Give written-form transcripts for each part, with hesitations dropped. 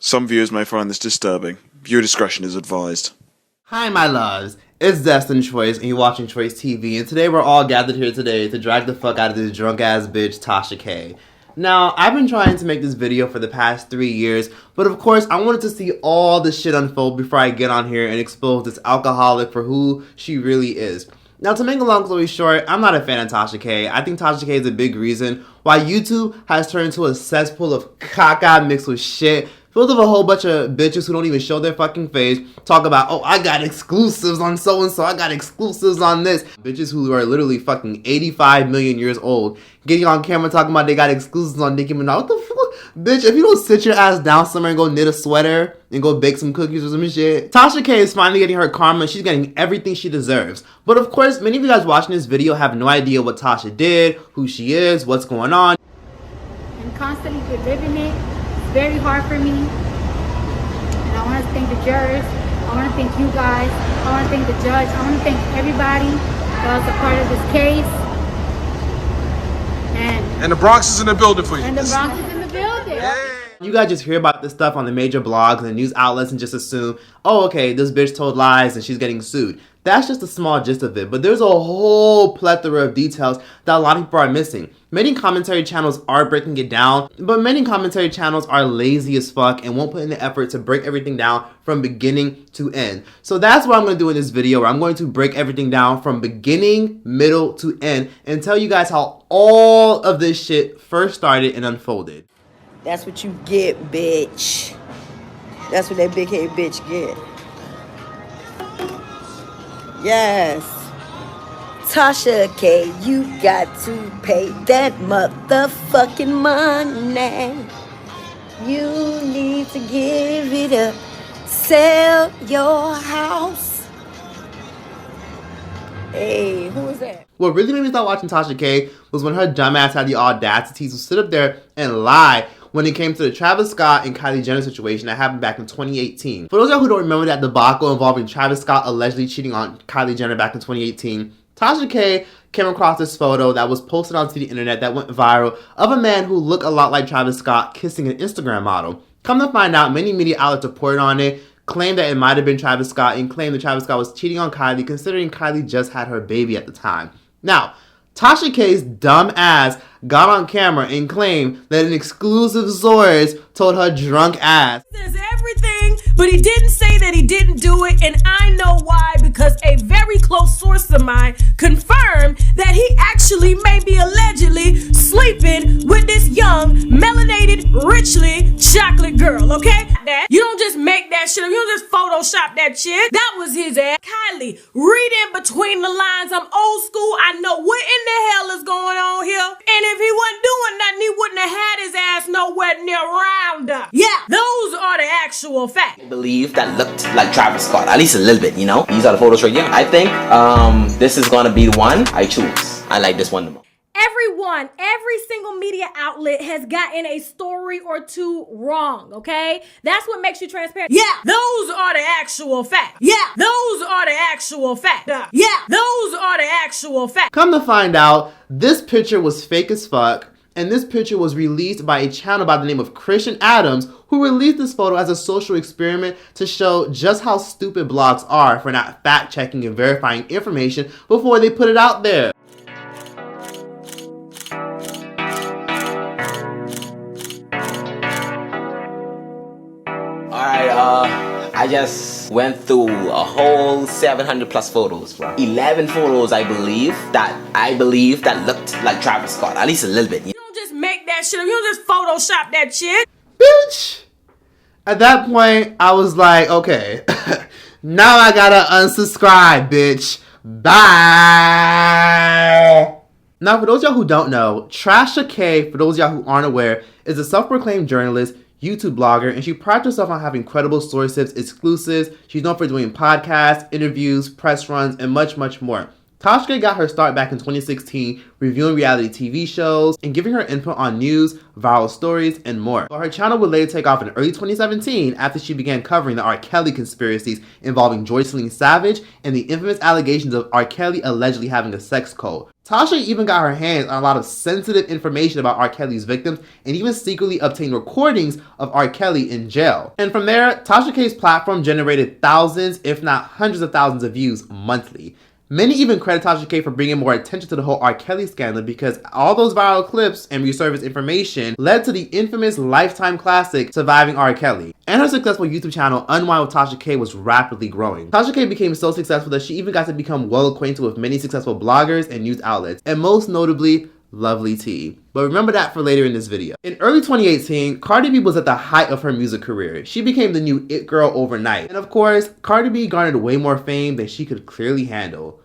Some viewers may find this disturbing. Viewer discretion is advised. Hi, my loves. It's Destin Choice, and you're watching Choice TV, and today we're all gathered here today to drag the fuck out of this drunk-ass bitch, Trasha K. Now, I've been trying to make this video for the past 3 years, but of course, I wanted to see all the shit unfold before I get on here and expose this alcoholic for who she really is. Now, to make a long story short, I'm not a fan of Trasha K. I think Trasha K is a big reason why YouTube has turned into a cesspool of caca mixed with shit, filled with a whole bunch of bitches who don't even show their fucking face, talk about, oh, I got exclusives on so-and-so, I got exclusives on this. Bitches who are literally fucking 85 million years old, getting on camera talking about they got exclusives on Nicki Minaj. What the fuck? Bitch, if you don't sit your ass down somewhere and go knit a sweater and go bake some cookies or some shit. Trasha K is finally getting her karma. She's getting everything she deserves. But of course, many of you guys watching this video have no idea what Trasha did, who she is, what's going on. I'm constantly reliving it. It's very hard for me. And I want to thank the jurors. I want to thank you guys. I want to thank the judge. I want to thank everybody that was a part of this case. And the Bronx is in the building for you. And the Bronx is in the building. Yeah. You guys just hear about this stuff on the major blogs and the news outlets and just assume, oh, okay, this bitch told lies and she's getting sued. That's just a small gist of it, but there's a whole plethora of details that a lot of people are missing. Many commentary channels are breaking it down, but many commentary channels are lazy as fuck and won't put in the effort to break everything down from beginning to end. So that's what I'm going to do in this video, where I'm going to break everything down from beginning, middle to end and tell you guys how all of this shit first started and unfolded. That's what you get, bitch. That's what that big head bitch get. Yes. Trasha K, you got to pay that motherfucking money. You need to give it up. Sell your house. Hey, who is that? What really made me start watching Trasha K was when her dumbass had the audacity to sit up there and lie when it came to the Travis Scott and Kylie Jenner situation that happened back in 2018. For those of y'all who don't remember that debacle involving Travis Scott allegedly cheating on Kylie Jenner back in 2018, Trasha K came across this photo that was posted onto the internet that went viral of a man who looked a lot like Travis Scott kissing an Instagram model. Come to find out, many media outlets reported on it, claimed that it might have been Travis Scott, and claimed that Travis Scott was cheating on Kylie, considering Kylie just had her baby at the time. Now, Trasha K's dumb ass got on camera and claimed that an exclusive source told her drunk ass. Says everything, but he didn't say that he didn't do it, and I know why, because a very close source of mine confirmed that he actually may be allegedly sleeping with this young, melanated, richly chocolate girl, okay? That you don't just make that shit up, you don't just Photoshop that shit. That was his ass. Kylie, read in between the lines. I'm old school. I know what in the hell is going on here. And if he wasn't doing nothing, he wouldn't have had his ass nowhere near Roundup. Yeah, those are the actual facts. I believe that looked like Travis Scott, at least a little bit, you know? These are the photos right here. I think this is gonna be the one I choose. I like this one the most. Everyone, every single media outlet has gotten a story or two wrong, okay? That's what makes you transparent. Yeah, those are the actual facts. Yeah, those are the actual facts. Yeah, those are the actual facts. Come to find out, this picture was fake as fuck, and this picture was released by a channel by the name of Christian Adams, who released this photo as a social experiment to show just how stupid blogs are for not fact-checking and verifying information before they put it out there. I just went through a whole 700 plus photos, bro. 11 photos I believe that looked like Travis Scott, at least a little bit. You don't just make that shit up, you don't just Photoshop that shit. Bitch! At that point, I was like, okay, now I gotta unsubscribe, bitch. Bye! Now, for those of y'all who don't know, Trasha K, for those of y'all who aren't aware, is a self-proclaimed journalist, YouTube blogger, and she prides herself on having credible sources, exclusives. She's known for doing podcasts, interviews, press runs, and much, much more. Tasha K got her start back in 2016, reviewing reality TV shows and giving her input on news, viral stories, and more. But her channel would later take off in early 2017 after she began covering the R. Kelly conspiracies involving Joycelyn Savage and the infamous allegations of R. Kelly allegedly having a sex cult. Tasha even got her hands on a lot of sensitive information about R. Kelly's victims and even secretly obtained recordings of R. Kelly in jail. And from there, Tasha K's platform generated thousands, if not hundreds of thousands of views monthly. Many even credit Tasha K for bringing more attention to the whole R. Kelly scandal because all those viral clips and resurfaced information led to the infamous Lifetime classic Surviving R. Kelly. And her successful YouTube channel Unwind with Tasha K was rapidly growing. Tasha K became so successful that she even got to become well acquainted with many successful bloggers and news outlets, and most notably, Lovely T. But remember that for later in this video. In early 2018, Cardi B was at the height of her music career. She became the new it girl overnight. And of course, Cardi B garnered way more fame than she could clearly handle.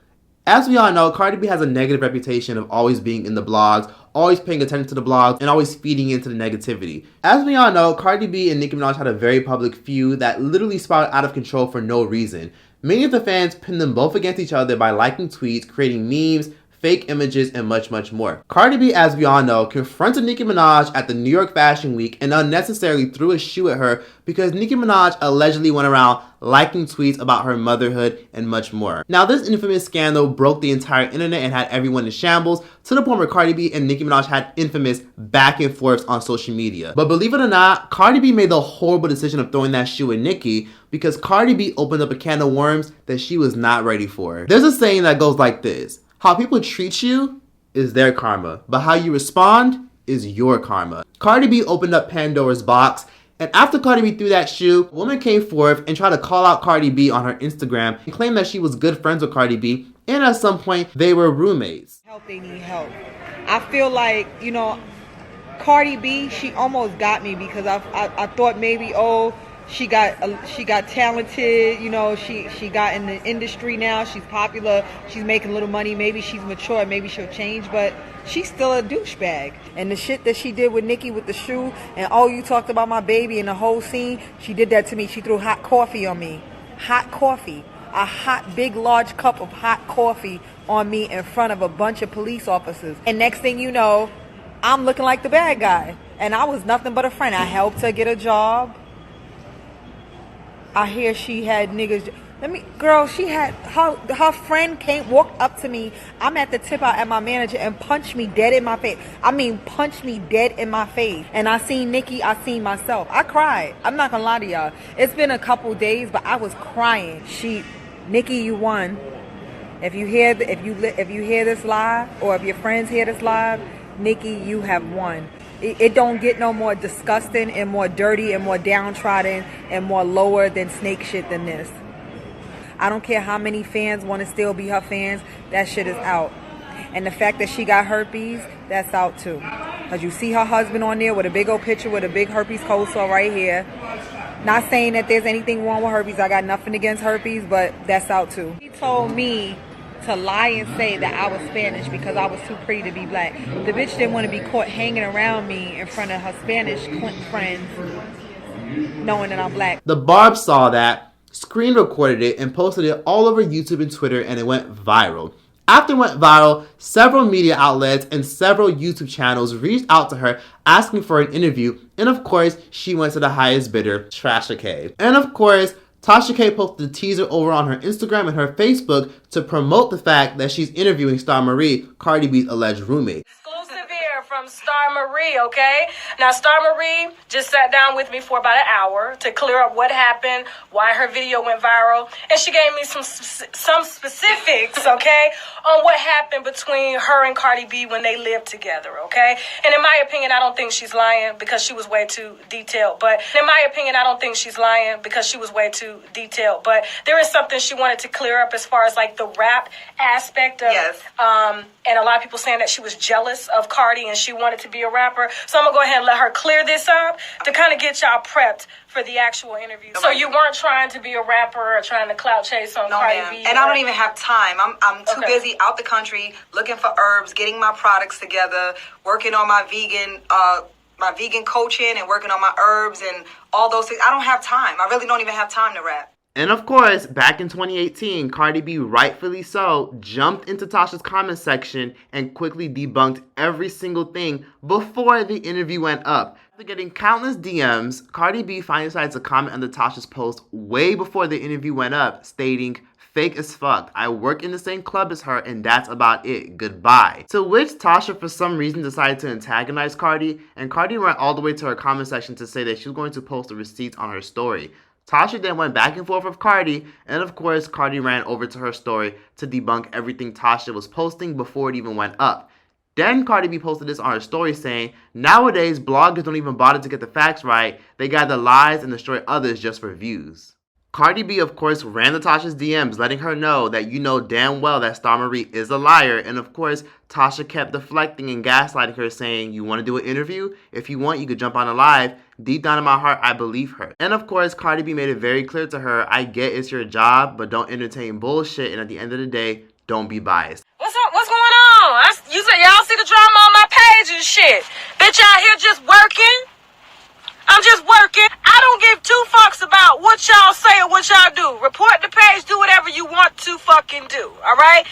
As we all know, Cardi B has a negative reputation of always being in the blogs, always paying attention to the blogs, and always feeding into the negativity. As we all know, Cardi B and Nicki Minaj had a very public feud that literally spiraled out of control for no reason. Many of the fans pinned them both against each other by liking tweets, creating memes, fake images, and much, much more. Cardi B, as we all know, confronted Nicki Minaj at the New York Fashion Week and unnecessarily threw a shoe at her because Nicki Minaj allegedly went around liking tweets about her motherhood and much more. Now, this infamous scandal broke the entire internet and had everyone in shambles to the point where Cardi B and Nicki Minaj had infamous back and forths on social media. But believe it or not, Cardi B made the horrible decision of throwing that shoe at Nicki because Cardi B opened up a can of worms that she was not ready for. There's a saying that goes like this: how people treat you is their karma, but how you respond is your karma. Cardi B opened up Pandora's box, and after Cardi B threw that shoe, a woman came forth and tried to call out Cardi B on her Instagram and claimed that she was good friends with Cardi B, and at some point, they were roommates. They need help. I feel like, Cardi B, she almost got me because I thought maybe, she got talented, she got in the industry now, she's popular, she's making a little money, maybe she's mature, maybe she'll change, but she's still a douchebag. And the shit that she did with Nicki with the shoe, and you talked about my baby and the whole scene, she did that to me. She threw hot coffee on me. Hot coffee. A hot, big, large cup of hot coffee on me in front of a bunch of police officers. And next thing you know, I'm looking like the bad guy. And I was nothing but a friend. I helped her get a job. I hear she had niggas. She had her friend walked up to me. I'm at the tip out at my manager and punched me dead in my face. Punched me dead in my face. And I seen Nicki, I seen myself. I cried. I'm not gonna lie to y'all. It's been a couple days, but I was crying. Nicki, you won. If you hear this live, or if your friends hear this live, Nicki, you have won. It don't get no more disgusting and more dirty and more downtrodden and more lower than snake shit than this. I don't care how many fans want to still be her fans, that shit is out. And the fact that she got herpes, that's out too. Because you see her husband on there with a big old picture with a big herpes cold sore right here. Not saying that there's anything wrong with herpes. I got nothing against herpes, but that's out too. He told me to lie and say that I was Spanish because I was too pretty to be black. The bitch didn't want to be caught hanging around me in front of her Spanish friends knowing that I'm black. The Barb saw that, screen recorded it, and posted it all over YouTube and Twitter, and it went viral. After it went viral, several media outlets and several YouTube channels reached out to her asking for an interview, and of course, she went to the highest bidder, Trasha K. And of course, Tasha K posted a teaser over on her Instagram and her Facebook to promote the fact that she's interviewing Star Marie, Cardi B's alleged roommate. Exclusive here from Star Marie, okay? Now, Star Marie just sat down with me for about an hour to clear up what happened, why her video went viral, and she gave me some specifics, okay, on what happened between her and Cardi B when they lived together, okay? And in my opinion, I don't think she's lying because she was way too detailed. But there is something she wanted to clear up as far as like the rap aspect of Yes. And a lot of people saying that she was jealous of Cardi and she wanted to be a rapper. So I'm going to go ahead and let her clear this up to kind of get y'all prepped for the actual interview. So you weren't trying to be a rapper or trying to clout chase on Cardi B? And I don't even have time. I'm too busy out the country looking for herbs, getting my products together, working on my vegan coaching and working on my herbs and all those things. I don't have time. I really don't even have time to rap. And of course, back in 2018, Cardi B, rightfully so, jumped into Tasha's comment section and quickly debunked every single thing before the interview went up. After getting countless DMs, Cardi B finally decided to comment under Tasha's post way before the interview went up, stating, "Fake as fuck. I work in the same club as her and that's about it. Goodbye." To which Tasha for some reason decided to antagonize Cardi, and Cardi went all the way to her comment section to say that she was going to post the receipts on her story. Tasha then went back and forth with Cardi, and of course Cardi ran over to her story to debunk everything Tasha was posting before it even went up. Then Cardi B posted this on her story saying, "Nowadays bloggers don't even bother to get the facts right, they gather lies and destroy others just for views." Cardi B, of course, ran to Tasha's DMs, letting her know that you know damn well that Star Marie is a liar. And of course, Tasha kept deflecting and gaslighting her, saying, "You want to do an interview? If you want, you could jump on a live." Deep down in my heart, I believe her. And of course, Cardi B made it very clear to her, "I get it's your job, but don't entertain bullshit. And at the end of the day, don't be biased." What's up? What's going on? You say y'all see the drama on my page and shit. Bitch out here just working. I'm just working. I don't give two fucks about what y'all say or what y'all do. Report the page, do whatever you want to fucking do, alright?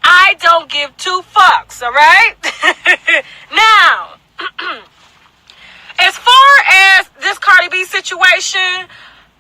I don't give two fucks, alright? Now, as far as this Cardi B situation,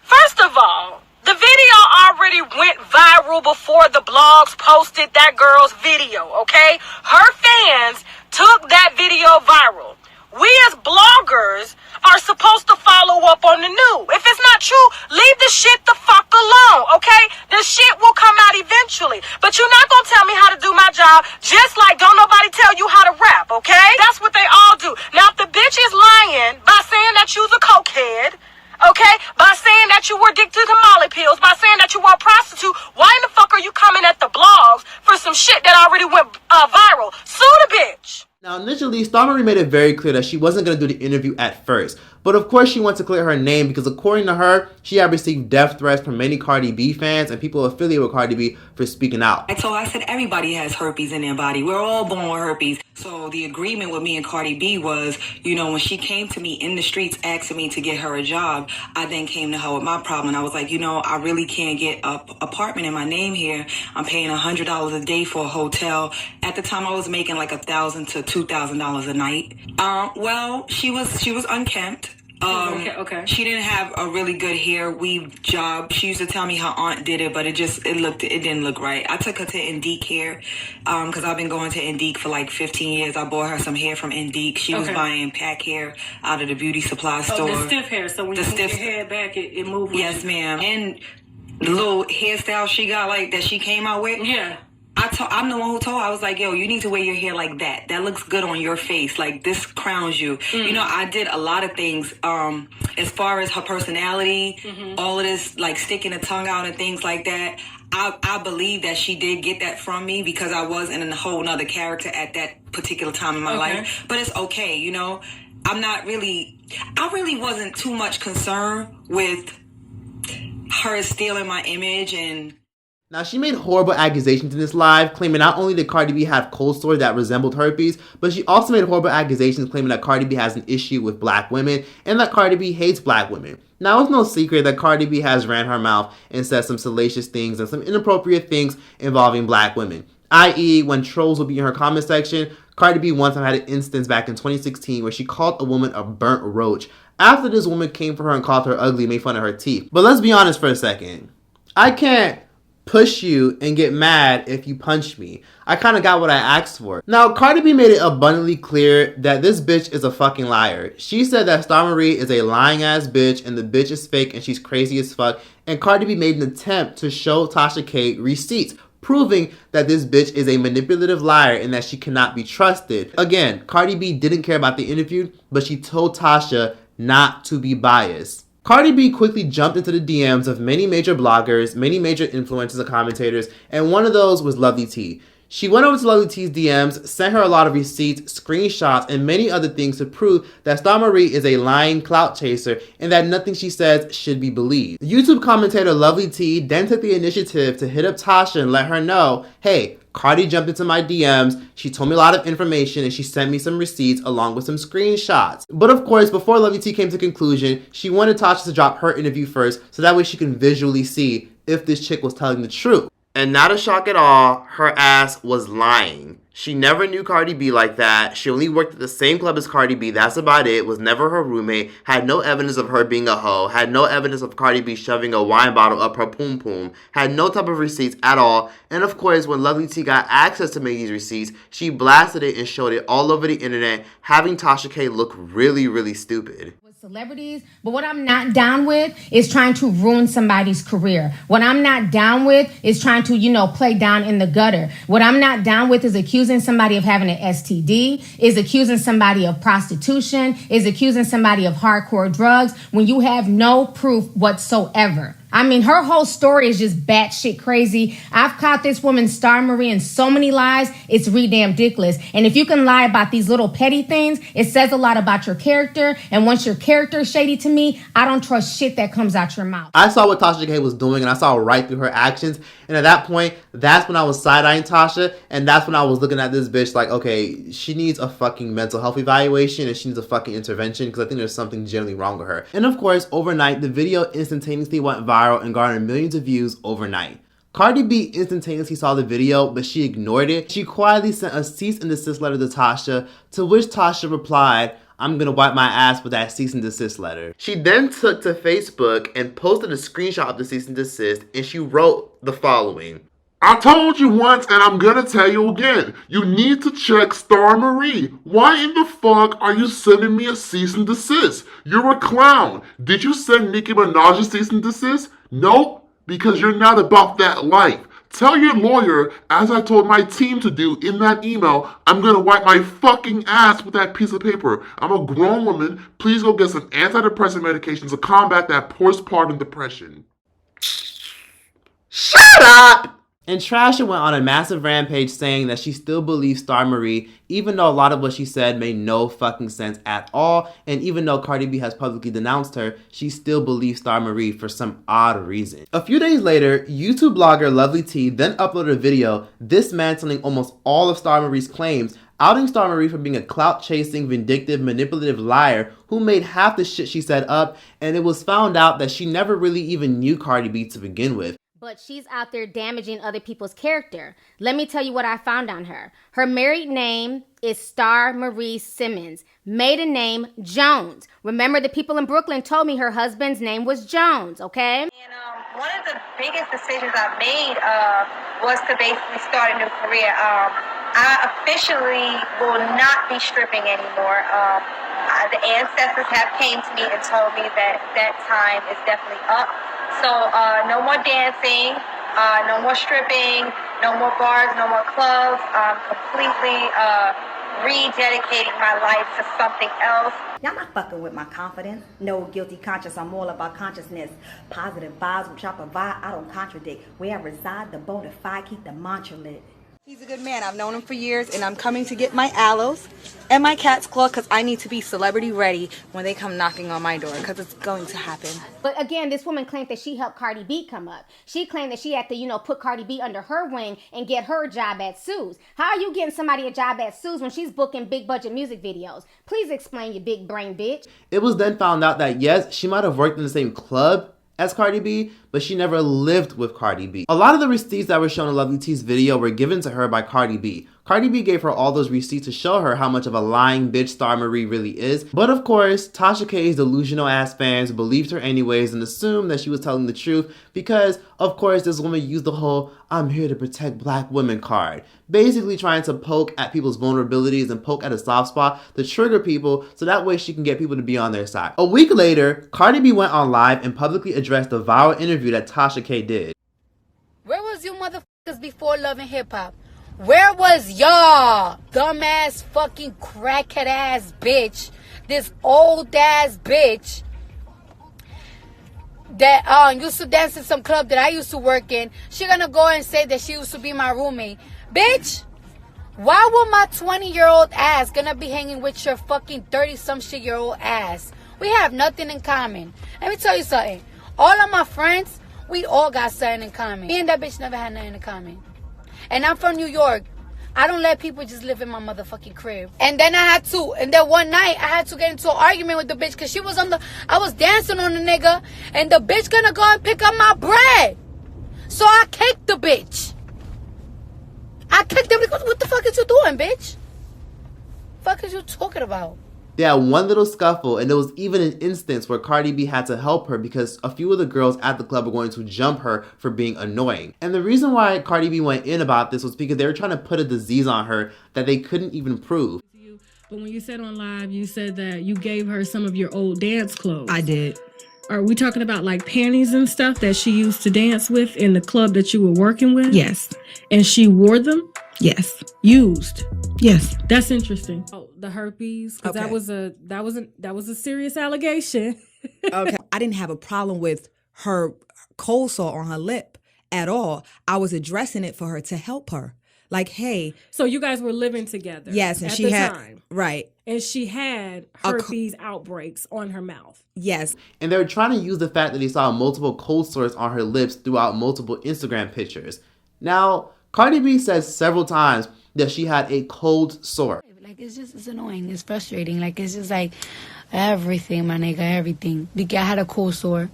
first of all, the video already went viral before the blogs posted that girl's video, okay? Her fans took that video viral. We as bloggers are supposed to follow up on the new. If it's not true, leave the shit the fuck alone, okay? The shit will come out eventually. But you're not gonna tell me how to do my job, just like don't nobody tell you how to rap, okay? That's what they all do. Now, if the bitch is lying by saying that you's a cokehead, okay, by saying that you were addicted to Molly pills, by saying that you were a prostitute, why in the fuck are you coming at the blogs for some shit that already went viral? Sue the bitch. Now, initially, Star Marie made it very clear that she wasn't going to do the interview at first. But of course, she wanted to clear her name because according to her, she had received death threats from many Cardi B fans and people affiliated with Cardi B for speaking out. I said everybody has herpes in their body. We're all born with herpes. So the agreement with me and Cardi B was, when she came to me in the streets asking me to get her a job, I then came to her with my problem. And I was like, I really can't get an apartment in my name here. I'm paying $100 a day for a hotel. At the time, I was making like $1,000 to $2,000 a night. Well, she was unkempt. Okay. She didn't have a really good hair weave job. She used to tell me her aunt did it, but it didn't look right. I took her to Indique hair, because I've been going to Indique for like 15 years. I bought her some hair from Indique. She was buying pack hair out of the beauty supply store. Oh, the stiff hair. So when you move your hair back, it moves. Yes, ma'am. And the little hairstyle she got that she came out with. Yeah. I'm the one who told her, I was like, yo, you need to wear your hair like that. That looks good on your face. Like, this crowns you. I did a lot of things as far as her personality, all of this, like, sticking the tongue out and things like that. I believe that she did get that from me because I was in a whole nother character at that particular time in my life. But it's okay, I really wasn't too much concerned with her stealing my image and... Now, she made horrible accusations in this live, claiming not only did Cardi B have cold sores that resembled herpes, but she also made horrible accusations claiming that Cardi B has an issue with black women and that Cardi B hates black women. Now, it's no secret that Cardi B has ran her mouth and said some salacious things and some inappropriate things involving black women. I.e., when trolls would be in her comment section, Cardi B one time had an instance back in 2016 where she called a woman a burnt roach after this woman came for her and called her ugly and made fun of her teeth. But let's be honest for a second. I can't push you and get mad if you punch me. I kind of got what I asked for. Now, Cardi B made it abundantly clear that this bitch is a fucking liar. She said that Star Marie is a lying ass bitch and the bitch is fake and she's crazy as fuck. And Cardi B made an attempt to show Tasha K receipts, proving that this bitch is a manipulative liar and that she cannot be trusted. Again, Cardi B didn't care about the interview, but she told Tasha not to be biased. Cardi B quickly jumped into the DMs of many major bloggers, many major influencers and commentators, and one of those was Lovely T. She went over to Lovely T's DMs, sent her a lot of receipts, screenshots, and many other things to prove that Star Marie is a lying clout chaser and that nothing she says should be believed. YouTube commentator Lovely T then took the initiative to hit up Tasha and let her know, hey, Cardi jumped into my DMs, she told me a lot of information, and she sent me some receipts along with some screenshots. But of course, before Lovely T came to conclusion, she wanted Tasha to drop her interview first so that way she can visually see if this chick was telling the truth. And not a shock at all, her ass was lying. She never knew Cardi B like that. She only worked at the same club as Cardi B. That's about it. Was never her roommate. Had no evidence of her being a hoe. Had no evidence of Cardi B shoving a wine bottle up her poom poom. Had no type of receipts at all. And of course, when Lovely T got access to make these receipts, she blasted it and showed it all over the internet, having Tasha K look really, really stupid. Celebrities, but what I'm not down with is trying to ruin somebody's career. What I'm not down with is trying to, play down in the gutter. What I'm not down with is accusing somebody of having an STD, is accusing somebody of prostitution, is accusing somebody of hardcore drugs when you have no proof whatsoever. I mean, her whole story is just batshit crazy. I've caught this woman, Star Marie, in so many lies, it's ridiculous. And if you can lie about these little petty things, it says a lot about your character. And once your character is shady to me, I don't trust shit that comes out your mouth. I saw what Tasha K was doing, and I saw right through her actions. And at that point, that's when I was side-eyeing Tasha, and that's when I was looking at this bitch like, okay, she needs a fucking mental health evaluation, and she needs a fucking intervention, because I think there's something generally wrong with her. And of course, overnight, the video instantaneously went viral and garnered millions of views overnight. Cardi B instantaneously saw the video, but she ignored it. She quietly sent a cease and desist letter to Tasha, to which Tasha replied, I'm gonna wipe my ass with that cease and desist letter. She then took to Facebook and posted a screenshot of the cease and desist, and she wrote the following. I told you once and I'm gonna tell you again. You need to check Star Marie. Why in the fuck are you sending me a cease and desist? You're a clown. Did you send Nicki Minaj a cease and desist? Nope, because you're not about that life. Tell your lawyer, as I told my team to do in that email, I'm gonna wipe my fucking ass with that piece of paper. I'm a grown woman. Please go get some antidepressant medications to combat that postpartum depression. Shut up! And Trasha went on a massive rampage saying that she still believes Star Marie, even though a lot of what she said made no fucking sense at all. And even though Cardi B has publicly denounced her, she still believes Star Marie for some odd reason. A few days later, YouTube blogger Lovely T then uploaded a video dismantling almost all of Star Marie's claims, outing Star Marie for being a clout-chasing, vindictive, manipulative liar who made half the shit she said up, and it was found out that she never really even knew Cardi B to begin with. But she's out there damaging other people's character. Let me tell you what I found on her. Her married name is Star Marie Simmons. Maiden name, Jones. Remember, the people in Brooklyn told me her husband's name was Jones, okay? And one of the biggest decisions I made was to basically start a new career. I officially will not be stripping anymore. The ancestors have came to me and told me that that time is definitely up. So no more dancing, no more stripping, no more bars, no more clubs. I'm completely rededicating my life to something else. Y'all not fucking with my confidence. No guilty conscience. I'm all about consciousness. Positive vibes, which I provide, I don't contradict. Where I reside, the bona fide, keep the mantra lit. He's a good man. I've known him for years, and I'm coming to get my aloes and my cat's claw because I need to be celebrity ready when they come knocking on my door, because it's going to happen. But again, this woman claimed that she helped Cardi B come up. She claimed that she had to, put Cardi B under her wing and get her a job at Sue's. How are you getting somebody a job at Sue's when she's booking big budget music videos? Please explain, you big brain bitch. It was then found out that yes, she might have worked in the same club as Cardi B, but she never lived with Cardi B. A lot of the receipts that were shown in Lovely T's video were given to her by Cardi B. Cardi B gave her all those receipts to show her how much of a lying bitch Star Marie really is. But of course, Tasha K's delusional ass fans believed her anyways and assumed that she was telling the truth because, of course, this woman used the whole "I'm here to protect black women" card. Basically trying to poke at people's vulnerabilities and poke at a soft spot to trigger people so that way she can get people to be on their side. A week later, Cardi B went on live and publicly addressed the viral interview that Tasha K did. Where was you motherfuckers before Love and Hip Hop? Where was y'all? Dumbass fucking crackhead ass bitch. This old ass bitch that used to dance in some club that I used to work in. She gonna go and say that she used to be my roommate. Bitch, why would my 20-year-old ass gonna be hanging with your fucking 30-some-shit-year-old ass? We have nothing in common. Let me tell you something. All of my friends, we all got something in common. Me and that bitch never had nothing in common. And I'm from New York. I don't let people just live in my motherfucking crib. And then one night I had to get into an argument with the bitch because I was dancing on the nigga and the bitch gonna go and pick up my bread. So I kicked the bitch. I kicked him because what the fuck is you doing, bitch? Fuck is you talking about? They had one little scuffle, and there was even an instance where Cardi B had to help her because a few of the girls at the club were going to jump her for being annoying. And the reason why Cardi B went in about this was because they were trying to put a disease on her that they couldn't even prove. But when you said on live, you said that you gave her some of your old dance clothes. I did. Are we talking about like panties and stuff that she used to dance with in the club that you were working with? Yes. And she wore them? Yes. Used? Yes. That's interesting. Oh, the herpes, because Okay. that was a serious allegation. Okay. I didn't have a problem with her cold sore on her lip at all. I was addressing it for her to help her. Like, hey. So you guys were living together. Yes, and at she the had time. right. And she had herpes outbreaks on her mouth. Yes. And they were trying to use the fact that they saw multiple cold sores on her lips throughout multiple Instagram pictures. Now, Cardi B says several times that she had a cold sore. Like, it's annoying. It's frustrating. Like, it's just like everything, my nigga, everything. I had a cold sore.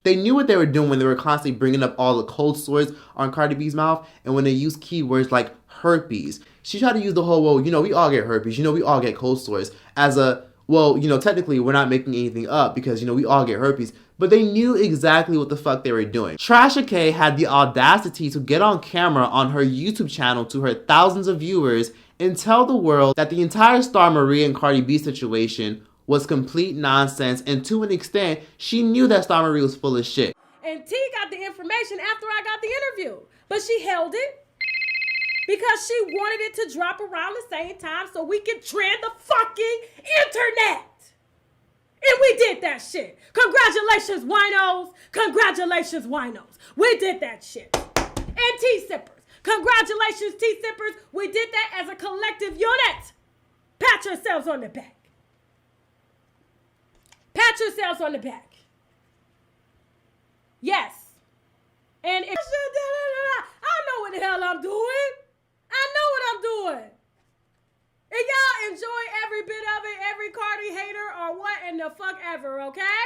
They knew what they were doing when they were constantly bringing up all the cold sores on Cardi B's mouth, and when they used keywords like herpes. She tried to use the whole, well, we all get herpes, we all get cold sores, as a, well, technically we're not making anything up because, we all get herpes. But they knew exactly what the fuck they were doing. Trasha K had the audacity to get on camera on her YouTube channel to her thousands of viewers and tell the world that the entire Star Marie and Cardi B situation was complete nonsense, and to an extent, she knew that Star Marie was full of shit. And T got the information after I got the interview, but she held it because she wanted it to drop around the same time so we could trend the fucking internet. And we did that shit. Congratulations, winos. Congratulations, winos. We did that shit. And T-sippers. Congratulations, T-sippers. We did that as a collective unit. Pat yourselves on the back. Pat yourselves on the back. Yes. And I know what the hell I'm doing. I know what I'm doing. And y'all enjoy every bit of it, every Cardi hater or what in the fuck ever, okay?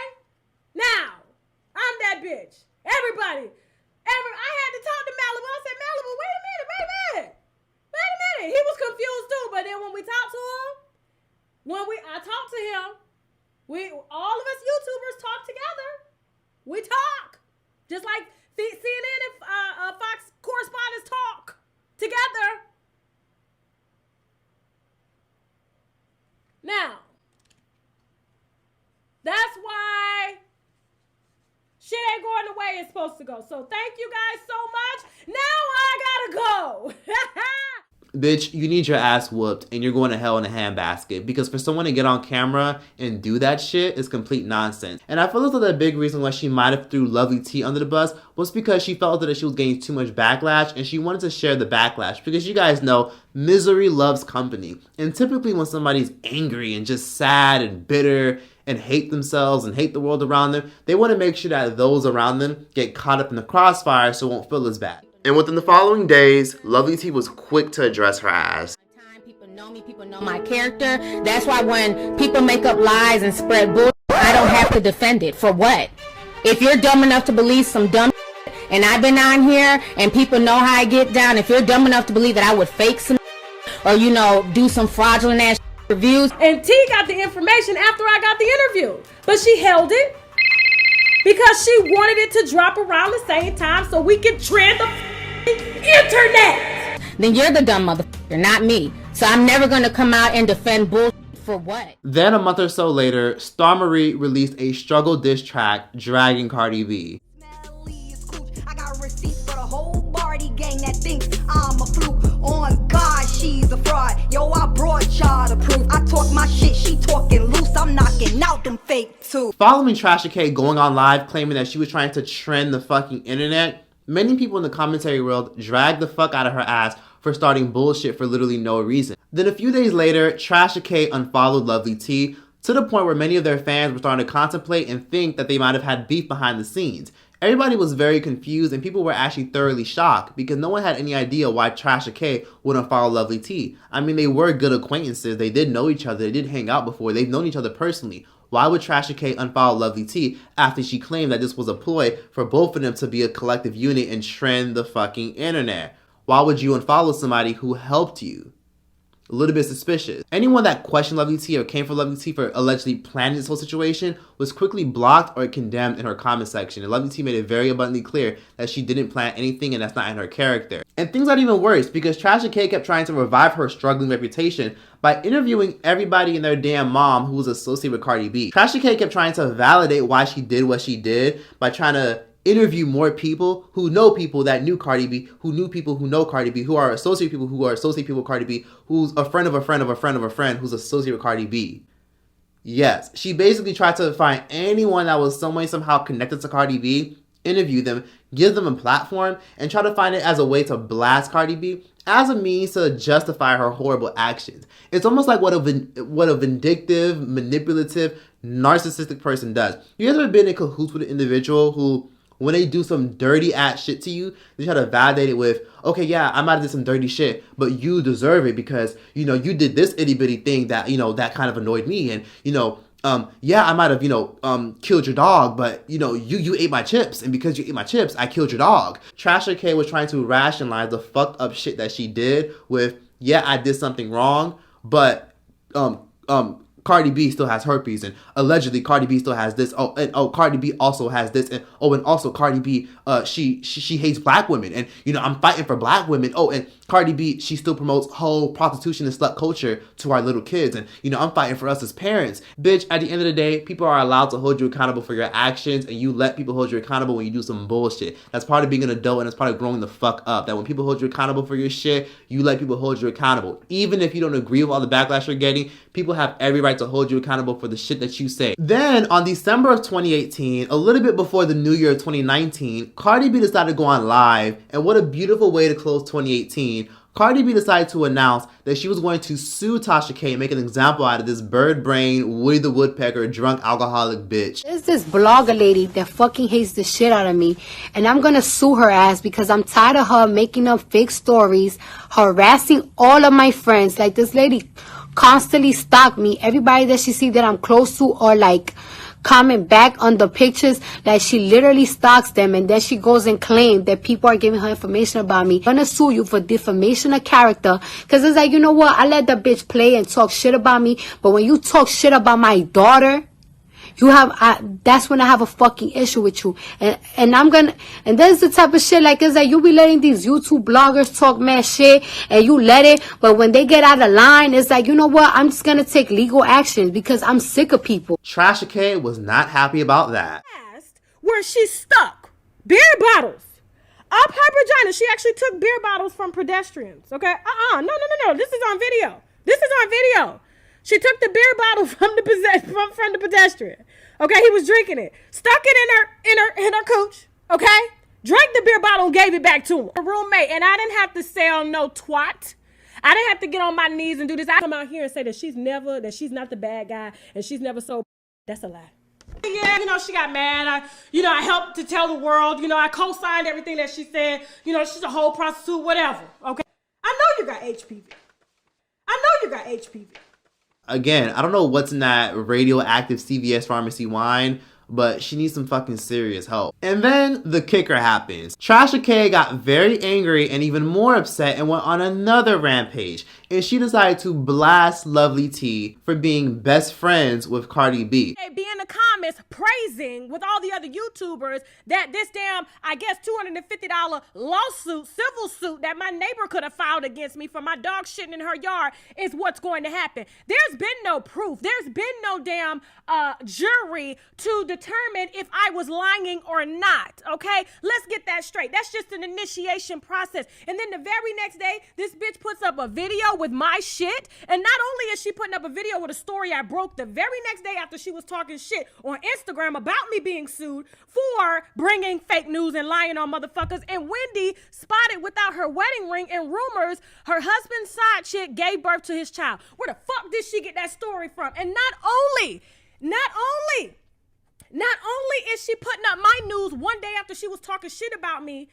Now, I'm that bitch. Everybody. I had to talk to Malibu. I said, Malibu, wait a minute. He was confused too, but then when we talked to him, I talked to him, all of us YouTubers talk together. We talk. Just like CNN and Fox correspondents talk together. Now, that's why shit ain't going the way it's supposed to go. So thank you guys so much. Now I gotta go. Bitch, you need your ass whooped and you're going to hell in a handbasket, because for someone to get on camera and do that shit is complete nonsense. And I feel as though the big reason why she might have threw Lovely T under the bus was because she felt that she was getting too much backlash and she wanted to share the backlash, because you guys know misery loves company. And typically when somebody's angry and just sad and bitter and hate themselves and hate the world around them, they want to make sure that those around them get caught up in the crossfire so it won't feel as bad. And within the following days, Lovely T was quick to address her ass. People know my character. That's why when people make up lies and spread bullshit, I don't have to defend it. For what? If you're dumb enough to believe some dumb shit, and I've been on here and people know how I get down, if you're dumb enough to believe that I would fake some or, do some fraudulent ass reviews. And T got the information after I got the interview, but she held it because she wanted it to drop around the same time so we could trend the internet. Then you're the dumb motherfucker, not me. So I'm never going to come out and defend bullshit for what? Then a month or so later, Star Marie released a struggle diss track dragging Cardi B. I got receipts for the whole party gang that thinks I'm a fluke. On God, she's a fraud. Yo, I brought y'all the proof. I talk my shit, she talking loose. I'm knocking out them fake too. Following Trasha K going on live claiming that she was trying to trend the fucking internet, Many people in the commentary world dragged the fuck out of her ass for starting bullshit for literally no reason. Then a few days later, Trasha K unfollowed Lovely T to the point where many of their fans were starting to contemplate and think that they might have had beef behind the scenes. Everybody was very confused and people were actually thoroughly shocked because no one had any idea why Trasha K would unfollow Lovely T. I mean, they were good acquaintances, they did know each other, they did hang out before, they've known each other personally. Why would Trasha K unfollow Lovely T after she claimed that this was a ploy for both of them to be a collective unit and trend the fucking internet? Why would you unfollow somebody who helped you? A little bit suspicious. Anyone that questioned Lovely T or came for Lovely T for allegedly planning this whole situation was quickly blocked or condemned in her comment section. And Lovely T made it very abundantly clear that she didn't plan anything and that's not in her character. And things got even worse because Trasha K kept trying to revive her struggling reputation by interviewing everybody and their damn mom who was associated with Cardi B. Trasha K kept trying to validate why she did what she did by trying to interview more people who know people that knew Cardi B, who knew people who know Cardi B, who are associated people who are associated people with Cardi B, who's a friend of a friend of a friend of a friend who's associated with Cardi B. Yes, she basically tried to find anyone that was some way somehow connected to Cardi B, interview them, give them a platform, and try to find it as a way to blast Cardi B as a means to justify her horrible actions. It's almost like what a vindictive, manipulative, narcissistic person does. You guys ever been in cahoots with an individual who, when they do some dirty ass shit to you, they try to validate it with, okay, yeah, I might have did some dirty shit, but you deserve it because, you know, you did this itty bitty thing that, you know, that kind of annoyed me. And, you know, yeah, I might have, you know, killed your dog, but, you know, you ate my chips. And because you ate my chips, I killed your dog. Trasha K was trying to rationalize the fucked up shit that she did with, yeah, I did something wrong, but, Cardi B still has herpes, and allegedly Cardi B still has this. Oh, and oh, Cardi B also has this, and oh, and also Cardi B, she hates black women, and you know I'm fighting for black women. Oh, and Cardi B, she still promotes whole prostitution and slut culture to our little kids, and you know I'm fighting for us as parents. Bitch, at the end of the day, people are allowed to hold you accountable for your actions, and you let people hold you accountable when you do some bullshit. That's part of being an adult, and that's part of growing the fuck up. That when people hold you accountable for your shit, you let people hold you accountable, even if you don't agree with all the backlash you're getting. People have every right to hold you accountable for the shit that you say. Then, on December of 2018, a little bit before the new year of 2019, Cardi B decided to go on live, and what a beautiful way to close 2018. Cardi B decided to announce that she was going to sue Tasha K and make an example out of this bird brain, Woody the Woodpecker, drunk alcoholic bitch. There's this blogger lady that fucking hates the shit out of me, and I'm gonna sue her ass because I'm tired of her making up fake stories, harassing all of my friends. Like, this lady constantly stalk me. Everybody that she see that I'm close to or like comment back on the pictures, like she literally stalks them, and then she goes and claims that people are giving her information about me. I'm gonna sue you for defamation of character, because it's like, you know what, I let the bitch play and talk shit about me, but when you talk shit about my daughter, you have, that's when I have a fucking issue with you. And I'm gonna, and that's the type of shit, like, it's like you be letting these YouTube bloggers talk mad shit and you let it, but when they get out of line, it's like, you know what, I'm just gonna take legal action because I'm sick of people. Trasha K was not happy about that. Where she stuck beer bottles up her vagina. She actually took beer bottles from pedestrians. Okay, no. This is on video. She took the beer bottle from the pedestrian. Okay, he was drinking it, stuck it in her cooch. Okay, drank the beer bottle and gave it back to him. Her roommate, and I didn't have to say no twat. I didn't have to get on my knees and do this. I come out here and say that she's not the bad guy and she's never so. That's a lie. Yeah, you know, she got mad. I helped to tell the world. You know, I co-signed everything that she said. You know, she's a whole prostitute, whatever. Okay, I know you got HPV. Again, I don't know what's in that radioactive CVS pharmacy wine, but she needs some fucking serious help. And then the kicker happens. Trasha K got very angry and even more upset and went on another rampage. And she decided to blast Lovely T for being best friends with Cardi B. They be in the comments praising with all the other YouTubers that this damn, I guess, $250 lawsuit, civil suit that my neighbor could have filed against me for my dog shitting in her yard is what's going to happen. There's been no proof. There's been no damn jury to determine if I was lying or not, okay? Let's get that straight. That's just an initiation process. And then the very next day, this bitch puts up a video with my shit. And not only is she putting up a video with a story I broke, the very next day after she was talking shit on on Instagram about me being sued for bringing fake news and lying on motherfuckers. And Wendy spotted without her wedding ring, and rumors her husband's side chick gave birth to his child. Where the fuck did she get that story from? And not only is she putting up my news one day after she was talking shit about me,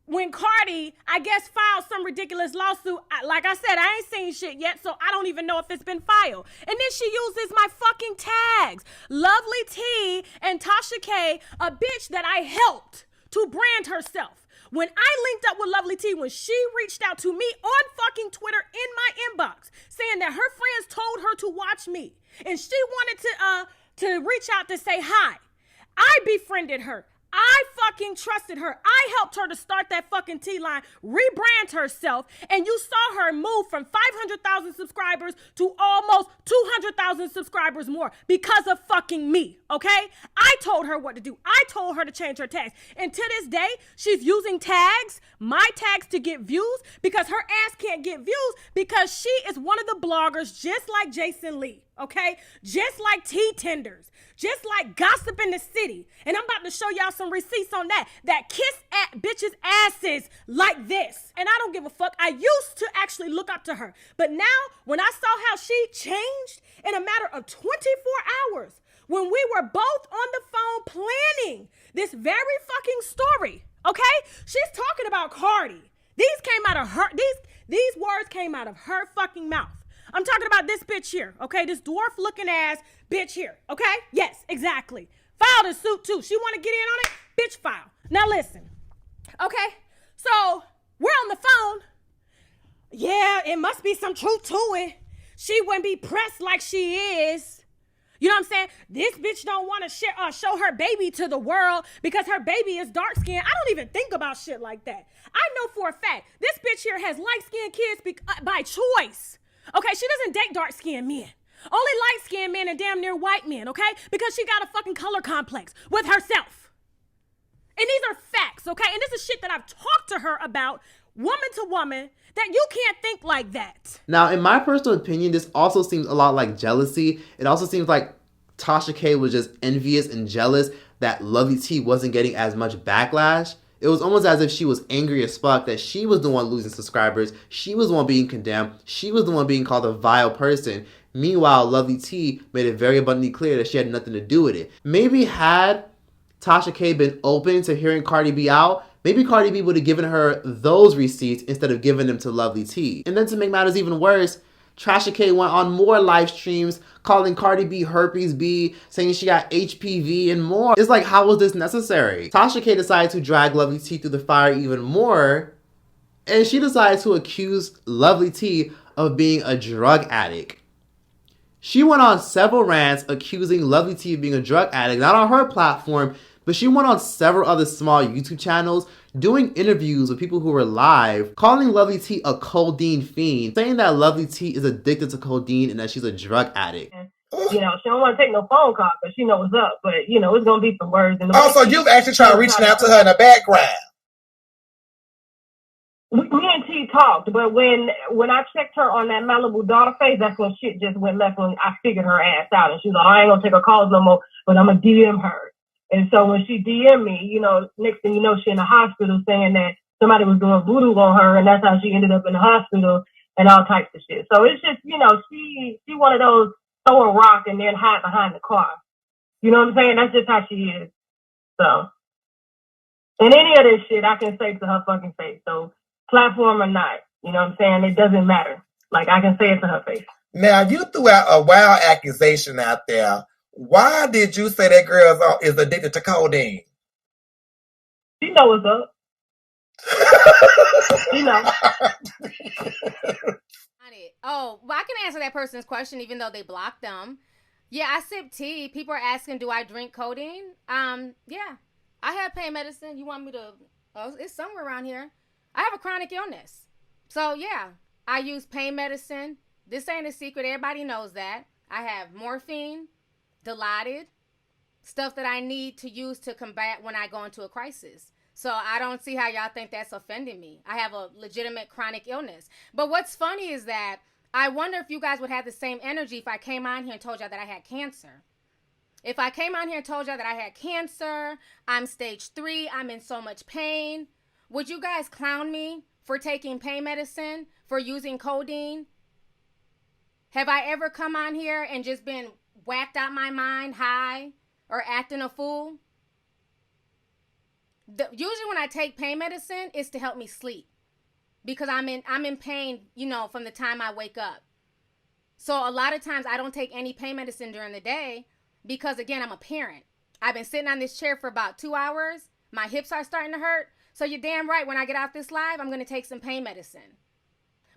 when Cardi, I guess, filed some ridiculous lawsuit. Like I said, I ain't seen shit yet, so I don't even know if it's been filed. And then she uses my fucking tags. Lovely T and Tasha K, a bitch that I helped to brand herself. When I linked up with Lovely T, when she reached out to me on fucking Twitter in my inbox, saying that her friends told her to watch me, and she wanted to reach out to say hi, I befriended her. I fucking trusted her. I helped her to start that fucking T-line, rebrand herself, and you saw her move from 500,000 subscribers to almost 200,000 subscribers more because of fucking me, okay? I told her what to do. I told her to change her tags. And to this day, she's using tags, my tags, to get views because her ass can't get views because she is one of the bloggers just like Jason Lee, okay? Just like T-Tenders. Just like Gossip in the City. And I'm about to show y'all some receipts on that kiss at bitches' asses like this. And I don't give a fuck. I used to actually look up to her. But now, when I saw how she changed in a matter of 24 hours, when we were both on the phone planning this very fucking story, okay? She's talking about Cardi. These came out of her, these words came out of her fucking mouth. I'm talking about this bitch here, okay? This dwarf looking ass bitch here, okay? Yes, exactly. Filed a suit too. She want to get in on it? Bitch, file. Now listen, okay? So we're on the phone. Yeah, it must be some truth to it. She wouldn't be pressed like she is. You know what I'm saying? This bitch don't want to show her baby to the world because her baby is dark skinned. I don't even think about shit like that. I know for a fact this bitch here has light skinned kids by choice. Okay, she doesn't date dark-skinned men. Only light-skinned men and damn near white men, okay? Because she got a fucking color complex with herself. And these are facts, okay? And this is shit that I've talked to her about, woman to woman, that you can't think like that. Now, in my personal opinion, this also seems a lot like jealousy. It also seems like Tasha K was just envious and jealous that Lovely T wasn't getting as much backlash. It was almost as if she was angry as fuck that she was the one losing subscribers. She was the one being condemned. She was the one being called a vile person. Meanwhile, Lovely T made it very abundantly clear that she had nothing to do with it. Maybe had Tasha K been open to hearing Cardi B out, maybe Cardi B would have given her those receipts instead of giving them to Lovely T. And then to make matters even worse, Trasha K went on more live streams calling Cardi B herpes B, saying she got HPV and more. It's like, how was this necessary? Tasha K decided to drag Lovely T through the fire even more, and she decided to accuse Lovely T of being a drug addict. She went on several rants accusing Lovely T of being a drug addict, not on her platform, but she went on several other small YouTube channels doing interviews with people who were live, calling Lovely T a codeine fiend, saying that Lovely T is addicted to codeine and that she's a drug addict. You know, she don't want to take no phone call because she knows what's up, but you know, it's going to be some words. In the also, you've actually tried reaching out to her in the background. Me and T talked, but when I checked her on that Malibu daughter face, that's when shit just went left when I figured her ass out. And she was like, I ain't going to take her calls no more, but I'm going to DM her. And so when she DM'd me, you know, next thing you know, she in the hospital saying that somebody was doing voodoo on her, and that's how she ended up in the hospital and all types of shit. So it's just, you know, she one of those throw a rock and then hide behind the car. You know what I'm saying? That's just how she is. So, and any of this shit I can say to her fucking face. So platform or not, you know what I'm saying? It doesn't matter. Like, I can say it to her face. Now, you threw out a wild accusation out there. Why did you say that girl is addicted to codeine? She know what's up. She know. Oh, well, I can answer that person's question even though they blocked them. Yeah, I sip tea. People are asking, do I drink codeine? Yeah. I have pain medicine. You want me to... Oh, it's somewhere around here. I have a chronic illness. So, yeah, I use pain medicine. This ain't a secret. Everybody knows that. I have morphine, Dilaudid, stuff that I need to use to combat when I go into a crisis. So I don't see how y'all think that's offending me. I have a legitimate chronic illness. But what's funny is that I wonder if you guys would have the same energy if I came on here and told y'all that I had cancer. If I came on here and told y'all that I had cancer, I'm stage 3, I'm in so much pain, would you guys clown me for taking pain medicine, for using codeine? Have I ever come on here and just been whacked out my mind, high, or acting a fool? Usually when I take pain medicine, it's to help me sleep. Because I'm in pain, you know, from the time I wake up. So a lot of times I don't take any pain medicine during the day because, again, I'm a parent. I've been sitting on this chair for about 2 hours. My hips are starting to hurt. So you're damn right, when I get off this live, I'm going to take some pain medicine.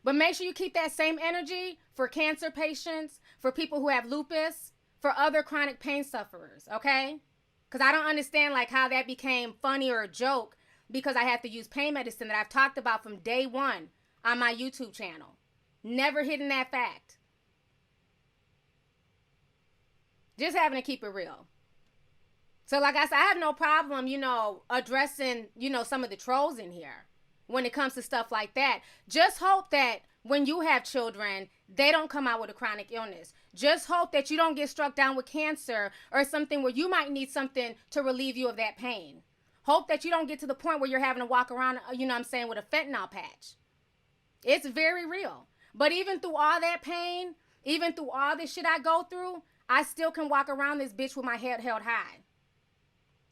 But make sure you keep that same energy for cancer patients, for people who have lupus, for other chronic pain sufferers, okay? Because I don't understand like how that became funny or a joke because I have to use pain medicine that I've talked about from day one on my YouTube channel. Never hidden that fact. Just having to keep it real. So like I said, I have no problem, you know, addressing, you know, some of the trolls in here when it comes to stuff like that. Just hope that when you have children, they don't come out with a chronic illness. Just hope that you don't get struck down with cancer or something where you might need something to relieve you of that pain. Hope that you don't get to the point where you're having to walk around, you know what I'm saying, with a fentanyl patch. It's very real. But even through all that pain, even through all this shit I go through, I still can walk around this bitch with my head held high.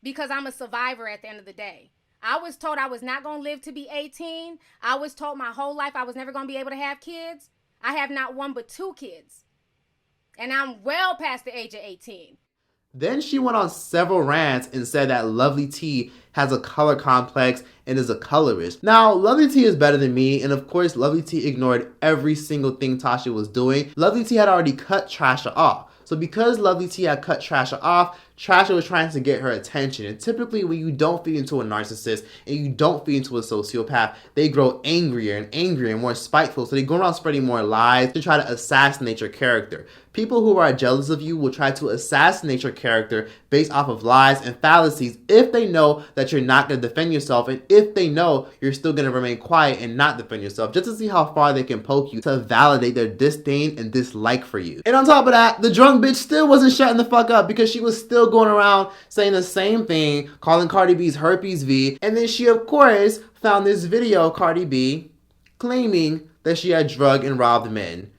Because I'm a survivor at the end of the day. I was told I was not going to live to be 18. I was told my whole life I was never going to be able to have kids. I have not 1 but 2 kids. And I'm well past the age of 18. Then she went on several rants and said that Lovely T has a color complex and is a colorist. Now, Lovely T is better than me, and of course, Lovely T ignored every single thing Tasha was doing. Lovely T had already cut Trasha off. So because Lovely T had cut Trasha off, Trasha was trying to get her attention. And typically when you don't feed into a narcissist and you don't feed into a sociopath, they grow angrier and angrier and more spiteful. So they go around spreading more lies to try to assassinate your character. People who are jealous of you will try to assassinate your character based off of lies and fallacies if they know that you're not going to defend yourself and if they know you're still going to remain quiet and not defend yourself, just to see how far they can poke you to validate their disdain and dislike for you. And on top of that, the drunk bitch still wasn't shutting the fuck up because she was still going around saying the same thing, calling Cardi B's herpes V, and then she of course found this video of Cardi B claiming that she had drugged and robbed men.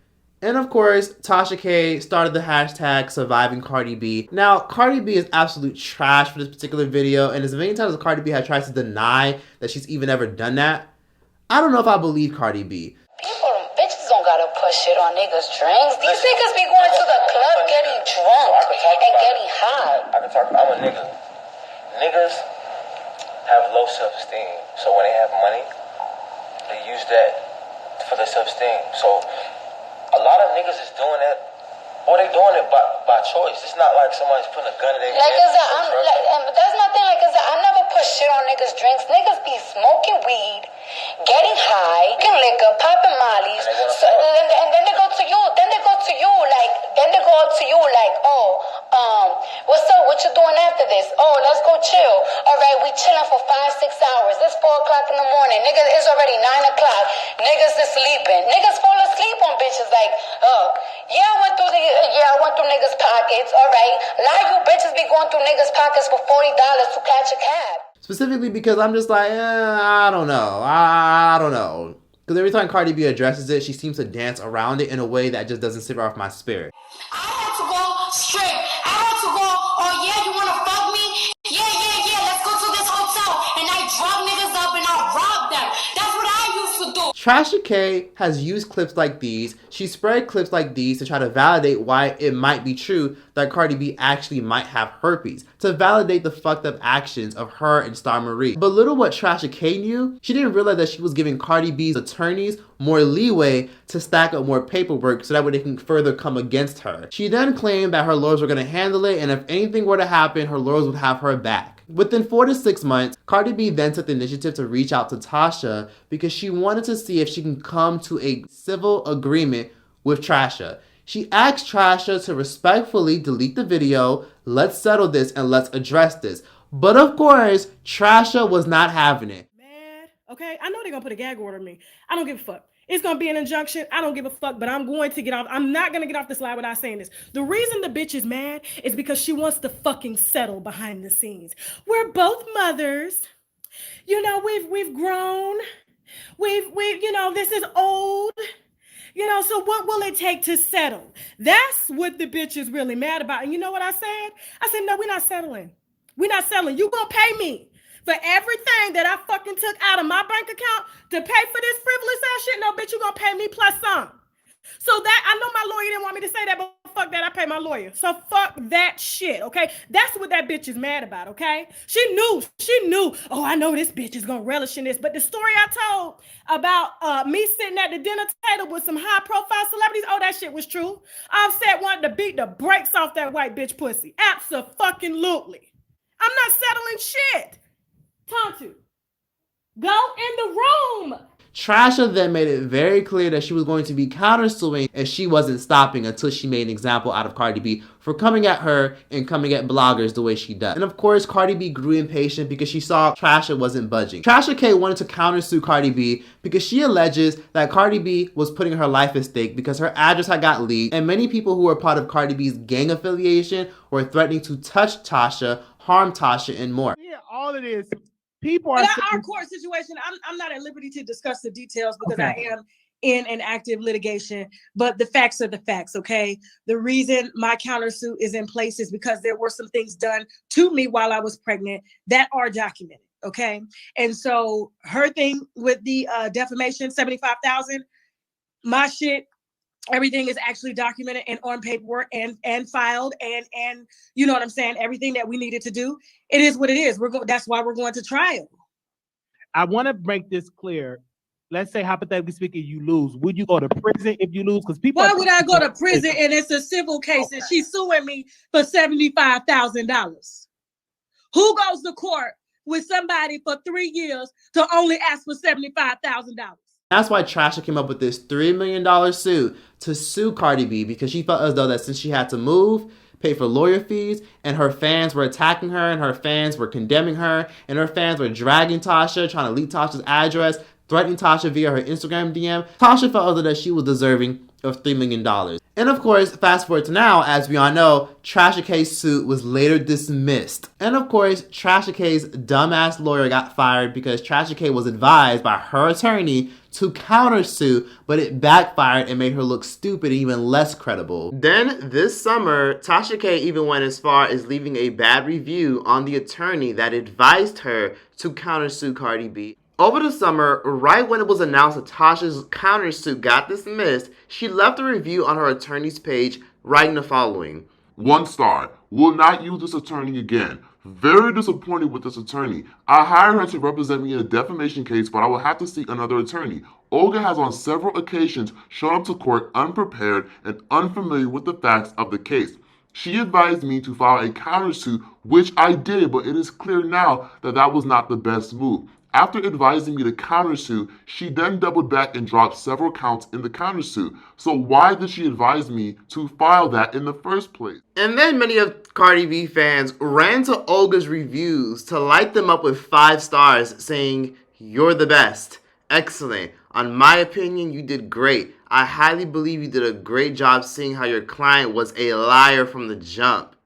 And of course, Tasha K started the hashtag surviving Cardi B. Now, Cardi B is absolute trash for this particular video, and as many times as Cardi B had tried to deny that she's even ever done that, I don't know if I believe Cardi B. Bitches don't gotta push shit on niggas' drinks. These niggas be going to the club getting drunk and getting high. I can talk, I'm a nigga. Niggas have low self-esteem, so when they have money, they use that for their self-esteem. So a lot of niggas is doing that, or they doing it by choice. It's not like somebody's putting a gun in their like, head. that's my thing. Like, I never push shit on niggas' drinks. Niggas be smoking weed, getting high, drinking liquor, popping mollies, and then they go to you. Then they go to you like, what's up? What you doing after this? Oh, let's go chill. All right, we chilling for 5-6 hours. It's 4 o'clock in the morning. Niggas, it's already 9 o'clock. Niggas is sleeping. Niggas fall asleep on bitches like, I went through niggas' pockets. All right, a lot of you bitches be going through niggas' pockets for $40 to catch a cab. Specifically because I'm just like, I don't know. I don't know. Because every time Cardi B addresses it, she seems to dance around it in a way that just doesn't sit right with my spirit. I had to go straight. I had to go, oh yeah, you wanna fuck me? Yeah, let's go to this hotel. And I drug niggas up and I robbed them. That's what I used to do. Trasha K has used clips like these. She spread clips like these to try to validate why it might be true that Cardi B actually might have herpes, to validate the fucked up actions of her and Star Marie. But little what Trasha K knew, she didn't realize that she was giving Cardi B's attorneys more leeway to stack up more paperwork so that way they can further come against her. She then claimed that her lawyers were going to handle it, and if anything were to happen, her lawyers would have her back. Within 4 to 6 months, Cardi B then took the initiative to reach out to Tasha because she wanted to see if she can come to a civil agreement with Trasha. She asked Trasha to respectfully delete the video, let's settle this and let's address this. But of course, Trasha was not having it. Okay, I know they're gonna put a gag order on me. I don't give a fuck. it's going to be an injunction. I don't give a fuck, but I'm going to get off. I'm not going to get off the slide without saying this. The reason the bitch is mad is because she wants to fucking settle behind the scenes. We're both mothers. You know, we've grown. We've you know, this is old. You know, so what will it take to settle? That's what the bitch is really mad about. And you know what I said? I said, no, we're not settling. We're not settling. You gonna pay me for everything that I fucking took out of my bank account to pay for this frivolous ass shit? No, bitch, you gonna pay me plus some. So that, I know my lawyer didn't want me to say that, but fuck that, I pay my lawyer. So fuck that shit, okay? That's what that bitch is mad about, okay? She knew, oh, I know this bitch is gonna relish in this. But the story I told about me sitting at the dinner table with some high profile celebrities, oh, that shit was true. Offset wanted to beat the brakes off that white bitch pussy. Abso-fucking-lutely. I'm not settling shit. Tontu, go in the room. Trasha then made it very clear that she was going to be countersuing if she wasn't stopping until she made an example out of Cardi B for coming at her and coming at bloggers the way she does. And of course, Cardi B grew impatient because she saw Trasha wasn't budging. Trasha K wanted to countersue Cardi B because she alleges that Cardi B was putting her life at stake because her address had got leaked, and many people who were part of Cardi B's gang affiliation were threatening to touch Tasha, harm Tasha, and more. Yeah, all it is. People are. Our court situation, I'm not at liberty to discuss the details because I am in an active litigation, but the facts are the facts, okay? The reason my countersuit is in place is because there were some things done to me while I was pregnant that are documented, okay? And so her thing with the defamation, 75,000, my shit, everything is actually documented and on paperwork and filed and you know what I'm saying? Everything that we needed to do. It is what it is. That's why we're going to trial. I want to make this clear. Let's say hypothetically speaking, you lose. Would you go to prison if you lose? Because people. Why would I go to prison and it's a civil case and she's suing me for $75,000? Who goes to court with somebody for 3 years to only ask for $75,000? That's why Trasha came up with this $3 million suit to sue Cardi B because she felt as though that since she had to move, pay for lawyer fees, and her fans were attacking her, and her fans were condemning her, and her fans were dragging Tasha, trying to leak Tasha's address, threatening Tasha via her Instagram DM. Tasha felt as though that she was deserving of $3 million. And of course, fast forward to now, as we all know, Trasha K's suit was later dismissed. And of course, Trasha K's dumbass lawyer got fired because Trasha K was advised by her attorney to countersue, but it backfired and made her look stupid and even less credible. Then, this summer, Tasha K even went as far as leaving a bad review on the attorney that advised her to countersue Cardi B. Over the summer, right when it was announced that Tasha's countersuit got dismissed, she left a review on her attorney's page writing the following. 1 star. Will not use this attorney again. Very disappointed with this attorney. I hired her to represent me in a defamation case, but I will have to seek another attorney. Olga has on several occasions shown up to court unprepared and unfamiliar with the facts of the case. She advised me to file a countersuit, which I did, but it is clear now that that was not the best move. After advising me to countersue, she then doubled back and dropped several counts in the countersuit. So why did she advise me to file that in the first place? And then many of Cardi B fans ran to Olga's reviews to light them up with 5 stars, saying, "You're the best. Excellent. On my opinion, you did great. I highly believe you did a great job seeing how your client was a liar from the jump.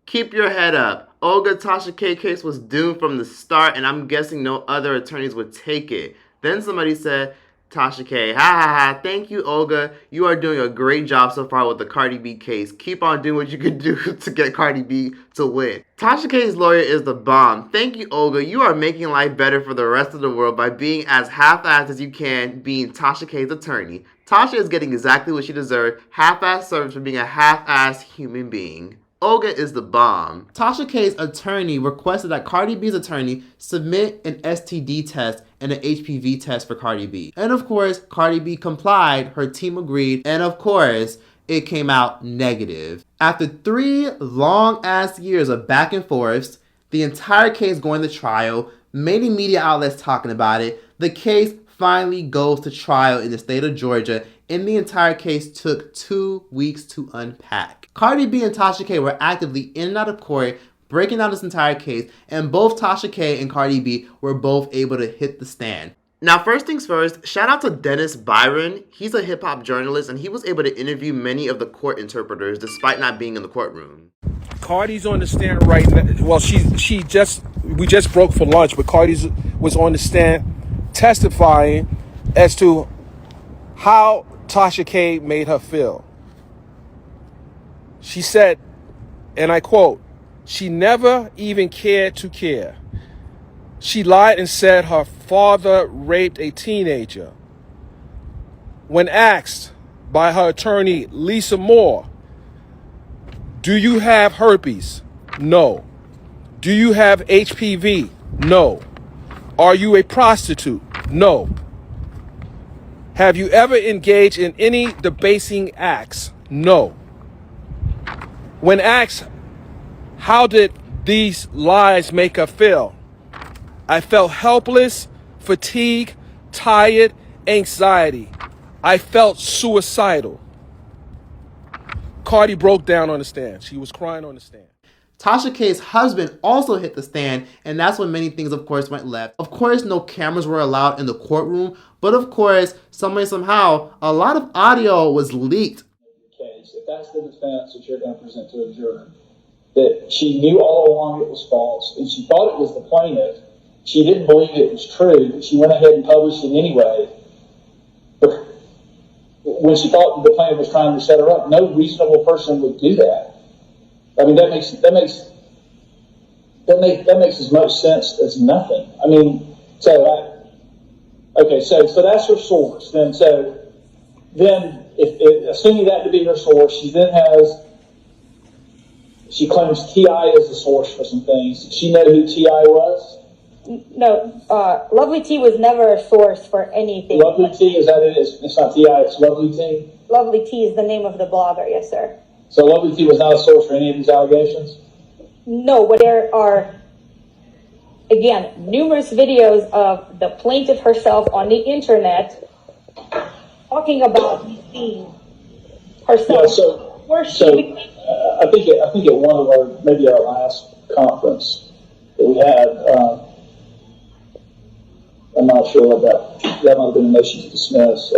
Keep your head up. Olga Tasha K case was doomed from the start, and I'm guessing no other attorneys would take it." Then somebody said, Tasha K, ha ha ha, thank you, Olga. You are doing a great job so far with the Cardi B case. Keep on doing what you can do to get Cardi B to win. Tasha K's lawyer is the bomb. Thank you, Olga. You are making life better for the rest of the world by being as half-assed as you can being Tasha K's attorney. Tasha is getting exactly what she deserved, half-assed service for being a half-assed human being. Olga is the bomb. Tasha K's attorney requested that Cardi B's attorney submit an STD test and an HPV test for Cardi B. And of course, Cardi B complied, her team agreed, and of course, it came out negative. After 3 long-ass years of back and forths, the entire case going to trial, many media outlets talking about it, the case finally goes to trial in the state of Georgia, and the entire case took 2 weeks to unpack. Cardi B and Tasha K were actively in and out of court, breaking down this entire case, and both Tasha K and Cardi B were both able to hit the stand. Now, first things first, shout out to Dennis Byron. He's a hip-hop journalist, and he was able to interview many of the court interpreters despite not being in the courtroom. Cardi's on the stand right now. Well, we just broke for lunch, but Cardi was on the stand testifying as to how Tasha K made her feel. She said, and I quote, "She never even cared to care. She lied and said her father raped a teenager. When asked by her attorney, Lisa Moore, do you have herpes? No. Do you have HPV? No. Are you a prostitute? No. Have you ever engaged in any debasing acts? No. When asked, how did these lies make her feel? I felt helpless, fatigued, tired, anxiety. I felt suicidal." Cardi broke down on the stand. She was crying on the stand. Tasha K's husband also hit the stand, and that's when many things, of course, went left. Of course, no cameras were allowed in the courtroom, but of course, somehow, a lot of audio was leaked. Case, if that's the defense that you're going to present to a jury, that she knew all along it was false, and she thought it was the plaintiff, she didn't believe it was true, but she went ahead and published it anyway. But when she thought the plaintiff was trying to set her up, no reasonable person would do that. I mean, that makes as much sense as nothing. I mean, so that's her source. Then if assuming that to be her source, she claims T.I. is the source for some things. Did she know who T.I. was? No, Lovely T was never a source for anything. Lovely T, is that it? It's not T.I., it's Lovely T? Lovely T is the name of the blogger, yes, sir. So Lovely T was not a source for any of these allegations? No, but there are, again, numerous videos of the plaintiff herself on the internet talking about being herself. Yeah, I think at one of our last conference that we had, I'm not sure what that might have been a motion to dismiss,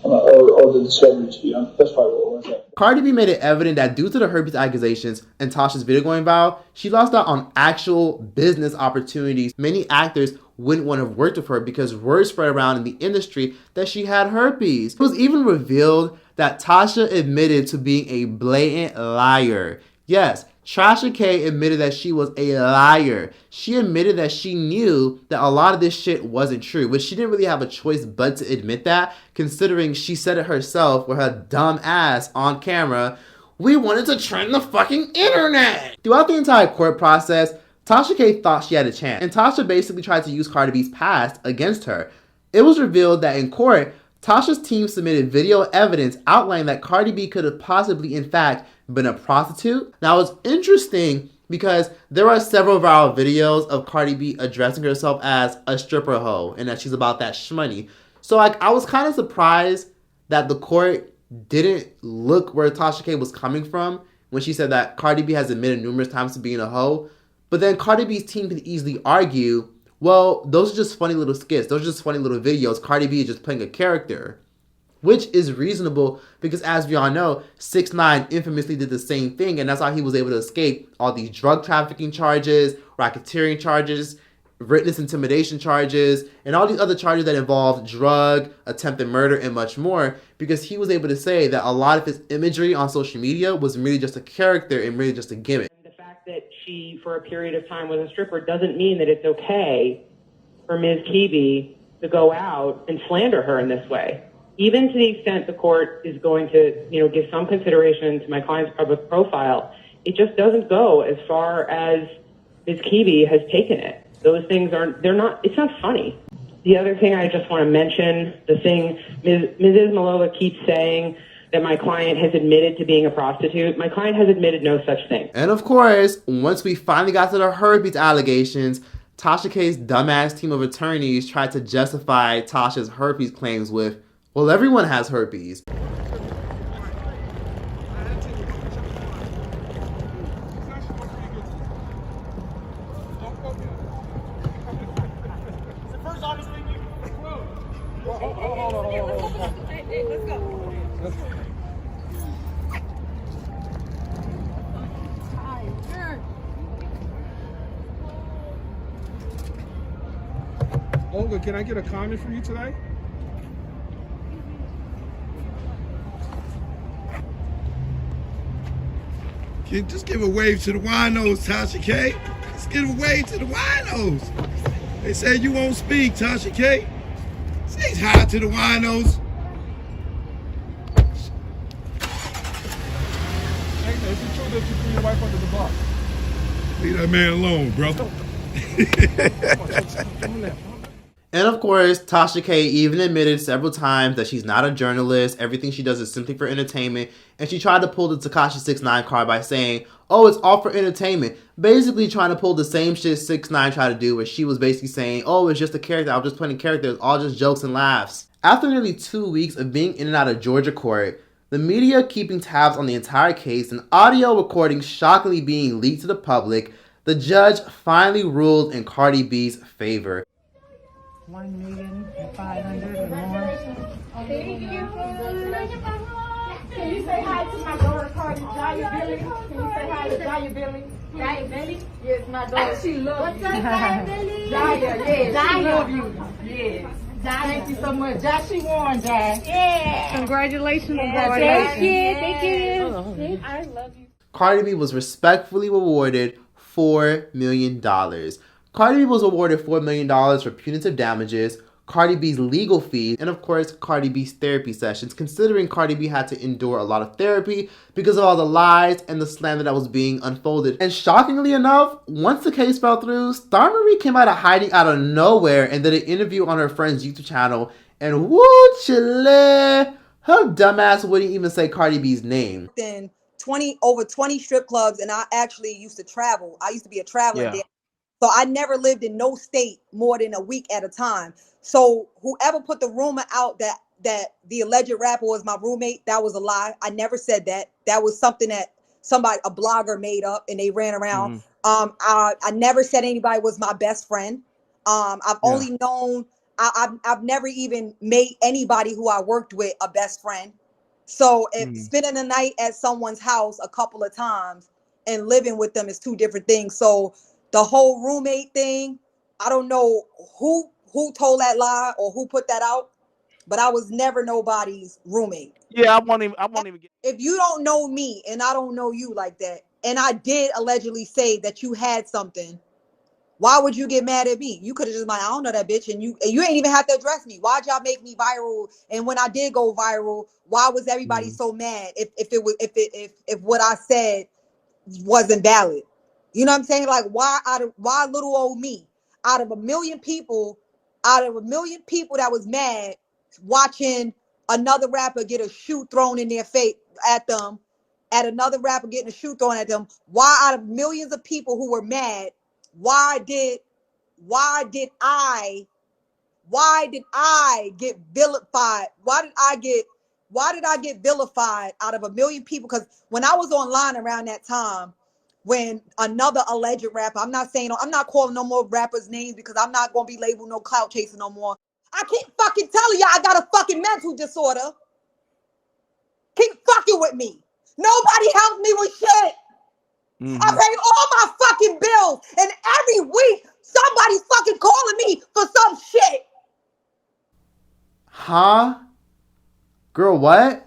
or the discovery dispute. That's probably what it was. Cardi B made it evident that due to the herpes accusations and Tasha's video going viral, she lost out on actual business opportunities. Many actors wouldn't want to have worked with her because word spread around in the industry that she had herpes. It was even revealed that Tasha admitted to being a blatant liar. Yes, Trasha K admitted that she was a liar. She admitted that she knew that a lot of this shit wasn't true, but she didn't really have a choice but to admit that, considering she said it herself with her dumb ass on camera. We wanted to trend the fucking internet! Throughout the entire court process, Tasha K thought she had a chance, and Tasha basically tried to use Cardi B's past against her. It was revealed that in court, Tasha's team submitted video evidence outlining that Cardi B could have possibly, in fact, been a prostitute. Now, it's interesting because there are several viral videos of Cardi B addressing herself as a stripper hoe and that she's about that shmoney. So, I was kind of surprised that the court didn't look where Tasha K was coming from when she said that Cardi B has admitted numerous times to being a hoe. But then Cardi B's team could easily argue, well, those are just funny little skits. Those are just funny little videos. Cardi B is just playing a character. Which is reasonable because, as we all know, 6ix9ine infamously did the same thing, and that's how he was able to escape all these drug trafficking charges, racketeering charges, witness intimidation charges, and all these other charges that involve drug, attempted murder, and much more, because he was able to say that a lot of his imagery on social media was really just a character and really just a gimmick. The fact that she, for a period of time, was a stripper doesn't mean that it's okay for Ms. Keeby to go out and slander her in this way. Even to the extent the court is going to, give some consideration to my client's public profile, it just doesn't go as far as Ms. Keeby has taken it. Those things it's not funny. The other thing I just want to mention, the thing Mrs. Malova keeps saying that my client has admitted to being a prostitute. My client has admitted no such thing. And of course, once we finally got to the herpes allegations, Tasha K's dumbass team of attorneys tried to justify Tasha's herpes claims with, well, everyone has herpes. Olga, can I get a comment from you today? Just give a wave to the winos, Tasha K. Just give a wave to the winos. They say you won't speak, Tasha K. Say hi to the winos. Hey, is it true that you threw your wife under the bus? Leave that man alone, bro. And of course, Tasha K even admitted several times that she's not a journalist. Everything she does is simply for entertainment. And she tried to pull the Tekashi 6ix9ine card by saying, oh, it's all for entertainment. Basically trying to pull the same shit 6ix9ine tried to do, where she was basically saying, oh, it's just a character. I was just playing a character. It's all just jokes and laughs. After nearly 2 weeks of being in and out of Georgia court, the media keeping tabs on the entire case and audio recordings shockingly being leaked to the public, the judge finally ruled in Cardi B's favor. 1,500,000 or more. Thank you. Can you say hi to my daughter, Cardi? Jaya Billy. Can you say hi to Jaya Billy? Jaya Billy? Yes, my daughter. She loves you. What's up, Jaya Billy? Jaya, yes, Jaya. She love you. Yes. Thank you so much. Josh, she won, Josh. Yeah. Congratulations. Thank you. I love you. Cardi B was respectfully awarded $4 million. Cardi B was awarded $4 million for punitive damages, Cardi B's legal fees, and of course, Cardi B's therapy sessions, considering Cardi B had to endure a lot of therapy because of all the lies and the slander that was being unfolded. And shockingly enough, once the case fell through, Star Marie came out of hiding out of nowhere and did an interview on her friend's YouTube channel, and woo chile, her dumbass wouldn't even say Cardi B's name. Then over 20 strip clubs, and I actually used to travel. I used to be a traveler there. So I never lived in no state more than a week at a time. So whoever put the rumor out that the alleged rapper was my roommate, that was a lie. I never said that. That was something that a blogger made up and they ran around. I never said anybody was my best friend. I've only known, I've never even made anybody who I worked with a best friend. So if spending the night at someone's house a couple of times and living with them is two different things. So the whole roommate thing, I don't know who told that lie or who put that out, but I was never nobody's roommate. Yeah, I won't even get. If you don't know me and I don't know you like that, and I did allegedly say that you had something, why would you get mad at me? You could have just been like, I don't know that bitch, and you ain't even have to address me. Why'd y'all make me viral? And when I did go viral, why was everybody so mad if what I said wasn't valid? You know what I'm saying? Like, why little old me out of a million people that was mad watching another rapper get a shoe thrown in their face at them, at another rapper getting a shoe thrown at them? Why out of millions of people who were mad, why did I get vilified? Why did I get vilified out of a million people? Because when I was online around that time, when another alleged rapper, I'm not calling no more rappers' names because I'm not going to be labeled no clout chaser no more. I keep fucking telling y'all I got a fucking mental disorder. Keep fucking with me. Nobody helps me with shit. I pay all my fucking bills, and every week somebody's fucking calling me for some shit. Huh? Girl, what?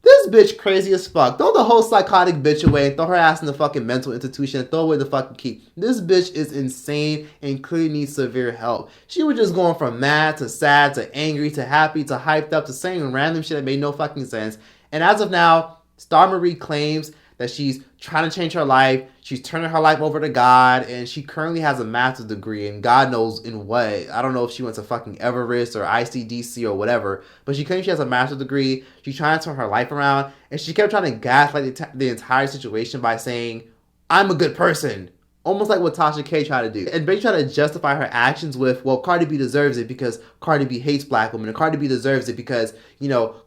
This bitch crazy as fuck. Throw the whole psychotic bitch away. Throw her ass in the fucking mental institution. Throw away the fucking key. This bitch is insane and clearly needs severe help. She was just going from mad to sad to angry to happy to hyped up to saying random shit that made no fucking sense. And as of now, Star Marie claims that she's trying to change her life. She's turning her life over to God, and she currently has a master's degree, and God knows in what. I don't know if she went to fucking Everest or ICDC or whatever, but she claims she has a master's degree. She's trying to turn her life around, and she kept trying to gaslight the entire situation by saying, I'm a good person. Almost like what Tasha K tried to do. And basically tried to justify her actions with, well, Cardi B deserves it because Cardi B hates black women, and Cardi B deserves it because,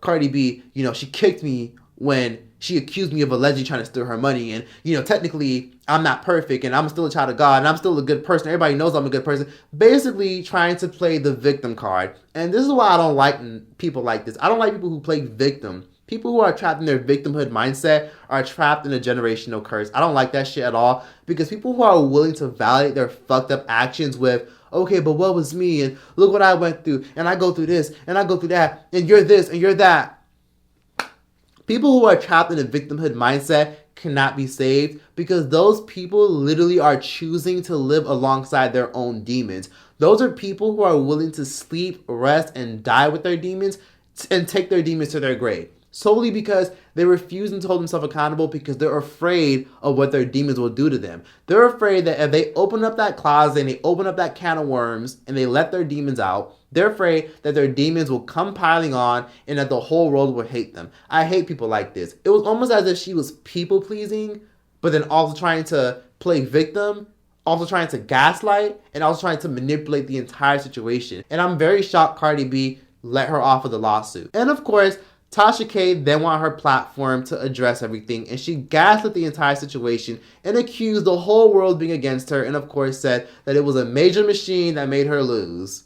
Cardi B, she kicked me when she accused me of allegedly trying to steal her money. And, you know, technically, I'm not perfect and I'm still a child of God and I'm still a good person. Everybody knows I'm a good person. Basically trying to play the victim card. And this is why I don't like people like this. I don't like people who play victim. People who are trapped in their victimhood mindset are trapped in a generational curse. I don't like that shit at all, because people who are willing to validate their fucked up actions with, okay, but what was me? And look what I went through. And I go through this and I go through that. And you're this and you're that. People who are trapped in a victimhood mindset cannot be saved, because those people literally are choosing to live alongside their own demons. Those are people who are willing to sleep, rest, and die with their demons and take their demons to their grave. Solely because they refuse to hold themselves accountable, because they're afraid of what their demons will do to them. They're afraid that if they open up that closet and they open up that can of worms and they let their demons out, they're afraid that their demons will come piling on and that the whole world will hate them. I hate people like this. It was almost as if she was people pleasing, but then also trying to play victim, also trying to gaslight, and also trying to manipulate the entire situation. And I'm very shocked Cardi B let her off of the lawsuit. And of course, Tasha K then wanted her platform to address everything, and she gaslit the entire situation and accused the whole world being against her, and of course said that it was a major machine that made her lose.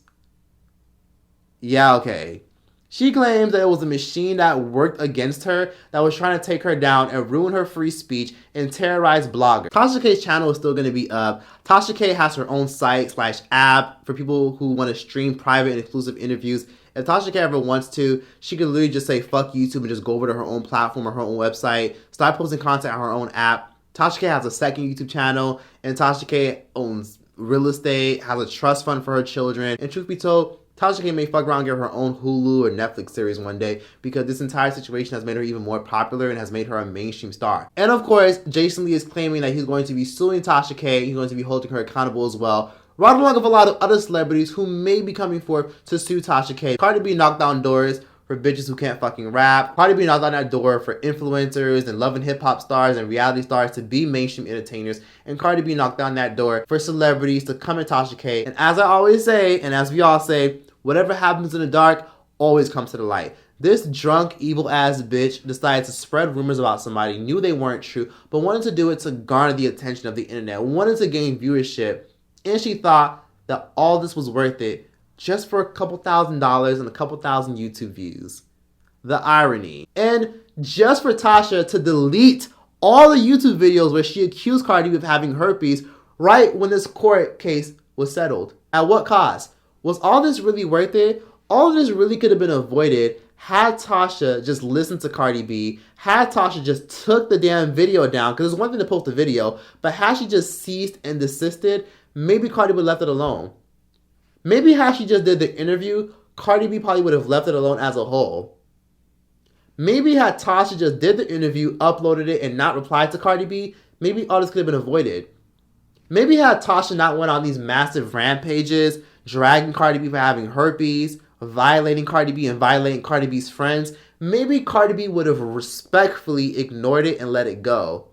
Yeah, okay. She claims that it was a machine that worked against her, that was trying to take her down and ruin her free speech and terrorize bloggers. Tasha K's channel is still going to be up. Tasha K has her own site/app for people who want to stream private and exclusive interviews. If Tasha K ever wants to, she could literally just say fuck YouTube and just go over to her own platform or her own website, start posting content on her own app. Tasha K has a second YouTube channel, and Tasha K owns real estate, has a trust fund for her children, and truth be told, Tasha K may fuck around and get her own Hulu or Netflix series one day, because this entire situation has made her even more popular and has made her a mainstream star. And of course, Jason Lee is claiming that he's going to be suing Tasha K, he's going to be holding her accountable as well, right along with a lot of other celebrities who may be coming forth to sue Tasha K. Cardi B knocked down doors for bitches who can't fucking rap. Cardi B knocked down that door for influencers and love and hip hop stars and reality stars to be mainstream entertainers. And Cardi B knocked down that door for celebrities to come at Tasha K. And as I always say, and as we all say, whatever happens in the dark always comes to the light. This drunk, evil-ass bitch decided to spread rumors about somebody, knew they weren't true, but wanted to do it to garner the attention of the internet, wanted to gain viewership. And she thought that all this was worth it just for a couple $1,000s and a couple thousand YouTube views. The irony. And just for Tasha to delete all the YouTube videos where she accused Cardi B of having herpes right when this court case was settled. At what cost? Was all this really worth it? All of this really could have been avoided had Tasha just listened to Cardi B, had Tasha just took the damn video down, because it's one thing to post a video, but had she just ceased and desisted, maybe Cardi would have left it alone. Maybe had she just did the interview, Cardi B probably would have left it alone as a whole. Maybe had Tasha just did the interview, uploaded it, and not replied to Cardi B, maybe all this could have been avoided. Maybe had Tasha not went on these massive rampages, dragging Cardi B for having herpes, violating Cardi B and violating Cardi B's friends, maybe Cardi B would have respectfully ignored it and let it go.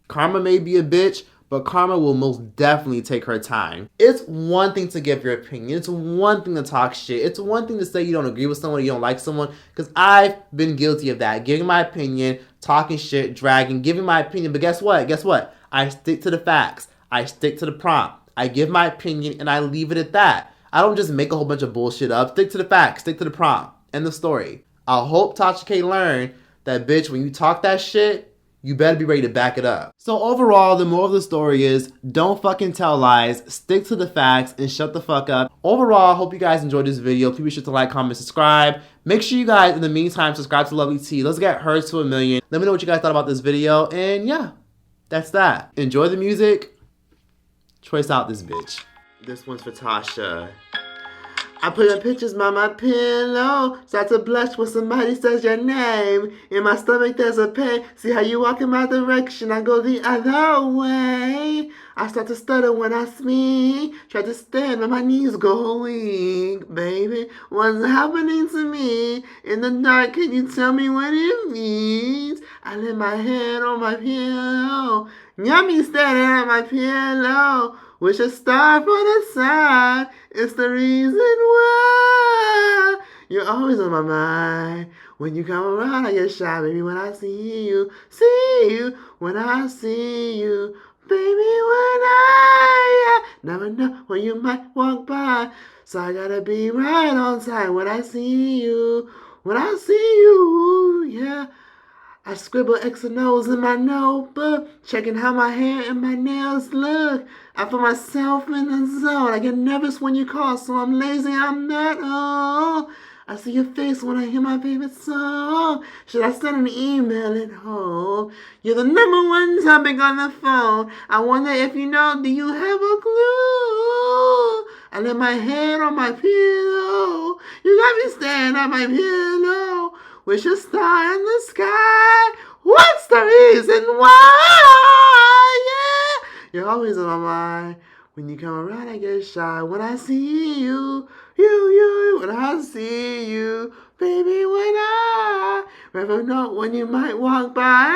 Karma may be a bitch, but karma will most definitely take her time. It's one thing to give your opinion. It's one thing to talk shit. It's one thing to say you don't agree with someone, you don't like someone, because I've been guilty of that. Giving my opinion, talking shit, dragging, giving my opinion. But guess what? Guess what? I stick to the facts. I stick to the prompt. I give my opinion and I leave it at that. I don't just make a whole bunch of bullshit up. Stick to the facts. Stick to the prompt. End the story. I hope Tasha K learned that, bitch, when you talk that shit, you better be ready to back it up. So overall, the moral of the story is, don't fucking tell lies, stick to the facts, and shut the fuck up. Overall, I hope you guys enjoyed this video. Please be sure to like, comment, subscribe. Make sure you guys, in the meantime, subscribe to Lovely T. Let's get her to 1 million. Let me know what you guys thought about this video. And yeah, that's that. Enjoy the music. Choice out this bitch. This one's for Tasha. I put your pictures by my pillow, start to blush when somebody says your name. In my stomach there's a pain, see how you walk in my direction, I go the other way. I start to stutter when I speak. Try to stand when my knees go weak. Baby, what's happening to me? In the dark, can you tell me what it means? I lay my head on my pillow. Yummy standing at my pillow. Wish a star for the side. It's the reason why you're always on my mind. When you come around, I get shy, baby. When I see you, when I see you, baby. When I never know when you might walk by, so I gotta be right on time. When I see you, yeah. I scribble X and O's in my notebook, checking how my hair and my nails look. I put myself in the zone. I get nervous when you call, so I'm lazy, I'm not home. I see your face when I hear my favorite song. Should I send an email at home? You're the number one topic on the phone. I wonder if you know, do you have a clue? I lay my head on my pillow. You got me staring at my pillow. Wish a star in the sky. What's the reason why? Yeah, you're always on my mind. When you come around, I get shy. When I see you, when I see you, baby, when I never know when you might walk by.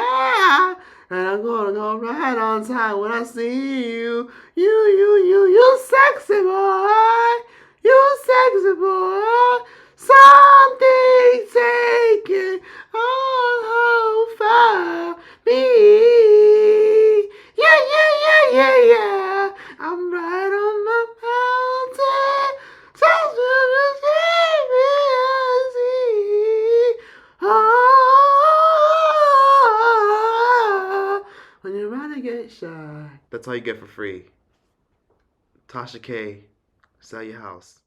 And I'm gonna go right on time when I see you, you sexy boy, you sexy boy. Something taking over me. Yeah. I'm right on my mountain. Touch me to take me and see. Oh, when you're around, I get shy. That's all you get for free. Tasha K, sell your house.